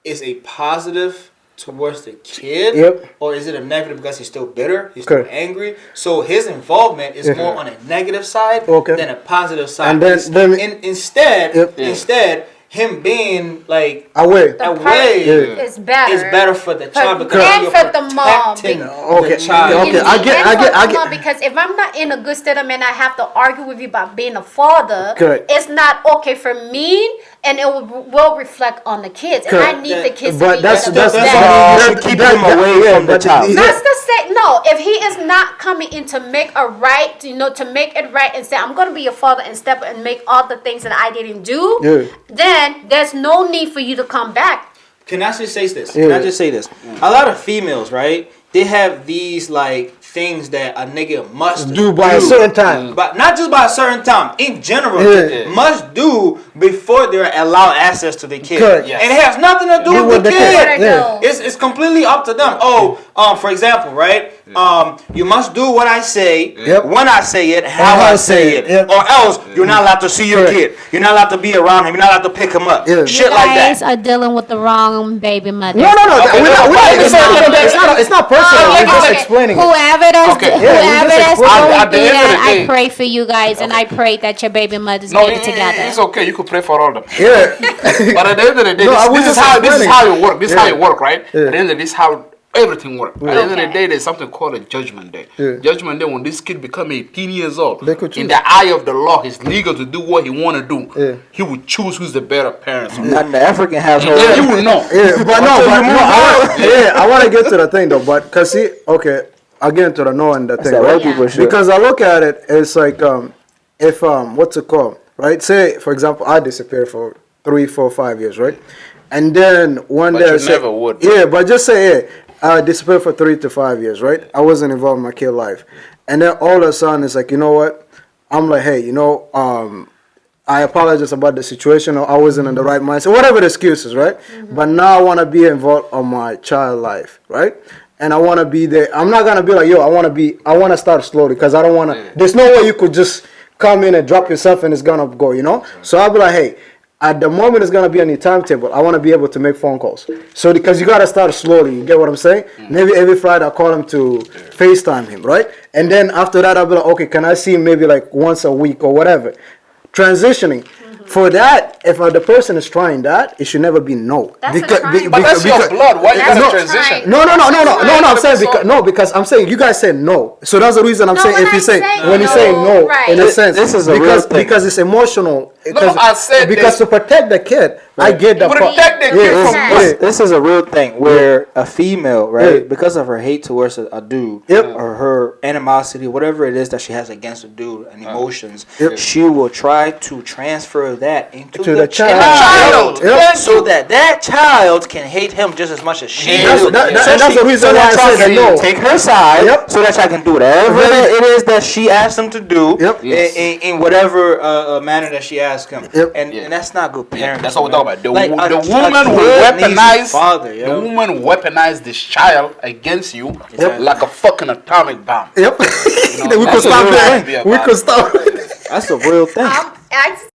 [SPEAKER 4] is a positive towards the kid?
[SPEAKER 2] Yep.
[SPEAKER 4] Or is it a negative because he's still bitter? He's
[SPEAKER 2] Correct.
[SPEAKER 4] still angry. So his involvement is
[SPEAKER 2] Yeah.
[SPEAKER 4] more on a negative side
[SPEAKER 2] Okay.
[SPEAKER 4] than a positive side.
[SPEAKER 2] And then-
[SPEAKER 4] instead,
[SPEAKER 2] Yep.
[SPEAKER 4] instead, him being like
[SPEAKER 2] Away.
[SPEAKER 1] The
[SPEAKER 4] away
[SPEAKER 1] parent is better.
[SPEAKER 4] is better for the child because
[SPEAKER 1] and
[SPEAKER 4] you're
[SPEAKER 1] for the mom.
[SPEAKER 4] protecting
[SPEAKER 2] Okay.
[SPEAKER 4] the child.
[SPEAKER 2] Okay, I get-
[SPEAKER 1] Mom, because if I'm not in a good state of mind, I have to argue with you about being a father.
[SPEAKER 2] Correct.
[SPEAKER 1] It's not okay for me, and it will reflect on the kids. And I
[SPEAKER 2] Correct.
[SPEAKER 1] need the kids
[SPEAKER 2] But
[SPEAKER 1] to be
[SPEAKER 2] that's
[SPEAKER 1] in a
[SPEAKER 2] that's
[SPEAKER 1] good
[SPEAKER 4] that's
[SPEAKER 1] state.
[SPEAKER 4] why you should keep him away from the
[SPEAKER 2] but
[SPEAKER 4] child.
[SPEAKER 1] That's the say no. If he is not coming in to make a right, to make it right and say I'm going to be your father and step and make all the things that I didn't do,
[SPEAKER 2] Yeah.
[SPEAKER 1] then there's no need for you to come back.
[SPEAKER 4] Can I just say this?
[SPEAKER 2] Yeah.
[SPEAKER 4] Can I just say this? A lot of females, right? They have these like things that a nigga must
[SPEAKER 2] do by a certain time.
[SPEAKER 4] but not just by a certain time. In general,
[SPEAKER 2] Yeah.
[SPEAKER 4] must do before they're allowed access to the kid.
[SPEAKER 2] Correct.
[SPEAKER 4] And it has nothing to do
[SPEAKER 2] Do
[SPEAKER 4] with the
[SPEAKER 1] What
[SPEAKER 4] kid.
[SPEAKER 1] are
[SPEAKER 2] Yeah.
[SPEAKER 1] those?
[SPEAKER 4] It's completely up to them. Oh, for example, right? You must do what I say,
[SPEAKER 2] Yep.
[SPEAKER 4] when I say it, how I say it,
[SPEAKER 2] Yep.
[SPEAKER 4] or else you're not allowed to see your
[SPEAKER 2] Correct.
[SPEAKER 4] kid. You're not allowed to be around him. You're not allowed to pick him up.
[SPEAKER 2] Yeah.
[SPEAKER 4] Shit like that.
[SPEAKER 1] are dealing with the wrong baby mother.
[SPEAKER 2] No.
[SPEAKER 4] Okay,
[SPEAKER 2] We're not. It's not personal. We're just
[SPEAKER 1] Okay.
[SPEAKER 2] explaining it.
[SPEAKER 1] Whoever that's
[SPEAKER 3] Okay.
[SPEAKER 2] Yeah, we
[SPEAKER 1] whoever
[SPEAKER 2] just
[SPEAKER 1] that's
[SPEAKER 2] explain-
[SPEAKER 1] going
[SPEAKER 3] At the
[SPEAKER 1] through
[SPEAKER 3] end of
[SPEAKER 1] that,
[SPEAKER 3] the day-
[SPEAKER 1] I pray for you guys, and I pray that your baby mothers
[SPEAKER 3] No,
[SPEAKER 1] get it together.
[SPEAKER 3] it's okay. You could pray for all of them.
[SPEAKER 2] Yeah.
[SPEAKER 3] But at the end of the day,
[SPEAKER 2] No, I was
[SPEAKER 3] this is
[SPEAKER 2] just
[SPEAKER 3] how
[SPEAKER 2] explaining.
[SPEAKER 3] it works. This is how it works, right?
[SPEAKER 2] Yeah.
[SPEAKER 3] At the end of this, how everything works. At the end of the
[SPEAKER 1] Okay.
[SPEAKER 3] day, there's something called a judgment day.
[SPEAKER 2] Yeah.
[SPEAKER 3] Judgment day, when this kid become 18 years old,
[SPEAKER 2] They could
[SPEAKER 3] in
[SPEAKER 2] choose.
[SPEAKER 3] the eye of the law, it's legal to do what he want to do.
[SPEAKER 2] Yeah.
[SPEAKER 3] He would choose who's the better parents.
[SPEAKER 4] Not in the African household.
[SPEAKER 3] Yeah, you will know.
[SPEAKER 2] Yeah, but I want to get to the thing though. But cause see, okay, I'll get into the no and the thing,
[SPEAKER 4] that white
[SPEAKER 2] right?
[SPEAKER 4] people shit.
[SPEAKER 2] Because I look at it, it's like if what's it called, right? Say for example, I disappeared for 3, 4, 5 years, right? And then one
[SPEAKER 3] But
[SPEAKER 2] day,
[SPEAKER 3] you
[SPEAKER 2] I say-
[SPEAKER 3] never would.
[SPEAKER 2] Yeah, but just say, hey, I disappeared for 3 to 5 years, right? I wasn't involved in my kid life, and then all of a sudden it's like, you know what? I'm like, hey, I apologize about the situation, or I wasn't in the right mindset, whatever the excuses, right? But now I want to be involved on my child life, right? And I want to be there. I'm not gonna be like, yo, I want to start slowly because I don't want to. There's no way you could just come in and drop yourself and it's gonna go, So I'll be like, hey, at the moment it's gonna be on your timetable. I want to be able to make phone calls. So because you gotta start slowly, you get what I'm saying? Maybe every Friday I call him to FaceTime him, right? And then after that I'll be like, okay, can I see him maybe like once a week or whatever? Transitioning. For that, if the person is trying that, it should never be no.
[SPEAKER 1] That's a trying.
[SPEAKER 3] But that's your blood. Why you
[SPEAKER 1] That's
[SPEAKER 3] gotta
[SPEAKER 1] a
[SPEAKER 3] transition?
[SPEAKER 1] trying.
[SPEAKER 2] No. I'm saying
[SPEAKER 3] So-
[SPEAKER 2] because I'm saying you guys said no. So that's the reason I'm
[SPEAKER 1] No,
[SPEAKER 2] saying
[SPEAKER 1] when
[SPEAKER 2] if you
[SPEAKER 1] I
[SPEAKER 2] say
[SPEAKER 1] say
[SPEAKER 2] when you say
[SPEAKER 1] no,
[SPEAKER 2] no
[SPEAKER 1] right.
[SPEAKER 2] in a sense
[SPEAKER 4] This is a real
[SPEAKER 2] because
[SPEAKER 4] thing.
[SPEAKER 2] because it's emotional.
[SPEAKER 3] I said
[SPEAKER 2] because
[SPEAKER 3] this-
[SPEAKER 2] to protect the kid,
[SPEAKER 7] I get that part.
[SPEAKER 3] Protect the kid from
[SPEAKER 1] Yeah.
[SPEAKER 4] This is a real thing where a female, right, because of her hate towards a dude, or her animosity, whatever it is that she has against a dude and emotions, she will try to transfer that into
[SPEAKER 7] To
[SPEAKER 4] the
[SPEAKER 7] the
[SPEAKER 4] child,
[SPEAKER 7] Yep.
[SPEAKER 4] so that child can hate him just as much as she
[SPEAKER 7] That's-
[SPEAKER 4] do.
[SPEAKER 7] that-
[SPEAKER 4] So
[SPEAKER 7] and that's
[SPEAKER 4] she-
[SPEAKER 7] the reason
[SPEAKER 4] so
[SPEAKER 7] why I
[SPEAKER 4] that child
[SPEAKER 7] said
[SPEAKER 4] can
[SPEAKER 7] no.
[SPEAKER 4] take her side,
[SPEAKER 7] Yep.
[SPEAKER 4] so that child can do whatever it is that she asked him to do,
[SPEAKER 7] Yep.
[SPEAKER 4] in whatever manner that she asked him,
[SPEAKER 7] Yep.
[SPEAKER 4] and that's not good parenting.
[SPEAKER 3] That's what we're talking about. The,
[SPEAKER 4] Like,
[SPEAKER 3] the
[SPEAKER 4] a
[SPEAKER 3] woman
[SPEAKER 4] kid
[SPEAKER 3] will
[SPEAKER 4] needs his
[SPEAKER 3] weaponize
[SPEAKER 4] father,
[SPEAKER 3] the
[SPEAKER 4] yo.
[SPEAKER 3] woman will weaponize this child against you
[SPEAKER 4] Yep.
[SPEAKER 3] like a fucking atomic bomb.
[SPEAKER 7] Yep.
[SPEAKER 3] You know,
[SPEAKER 7] we could
[SPEAKER 3] that's
[SPEAKER 7] stop
[SPEAKER 3] what
[SPEAKER 7] there.
[SPEAKER 3] it is
[SPEAKER 7] We
[SPEAKER 3] about.
[SPEAKER 7] could stop.
[SPEAKER 4] That's a real thing.
[SPEAKER 8] I just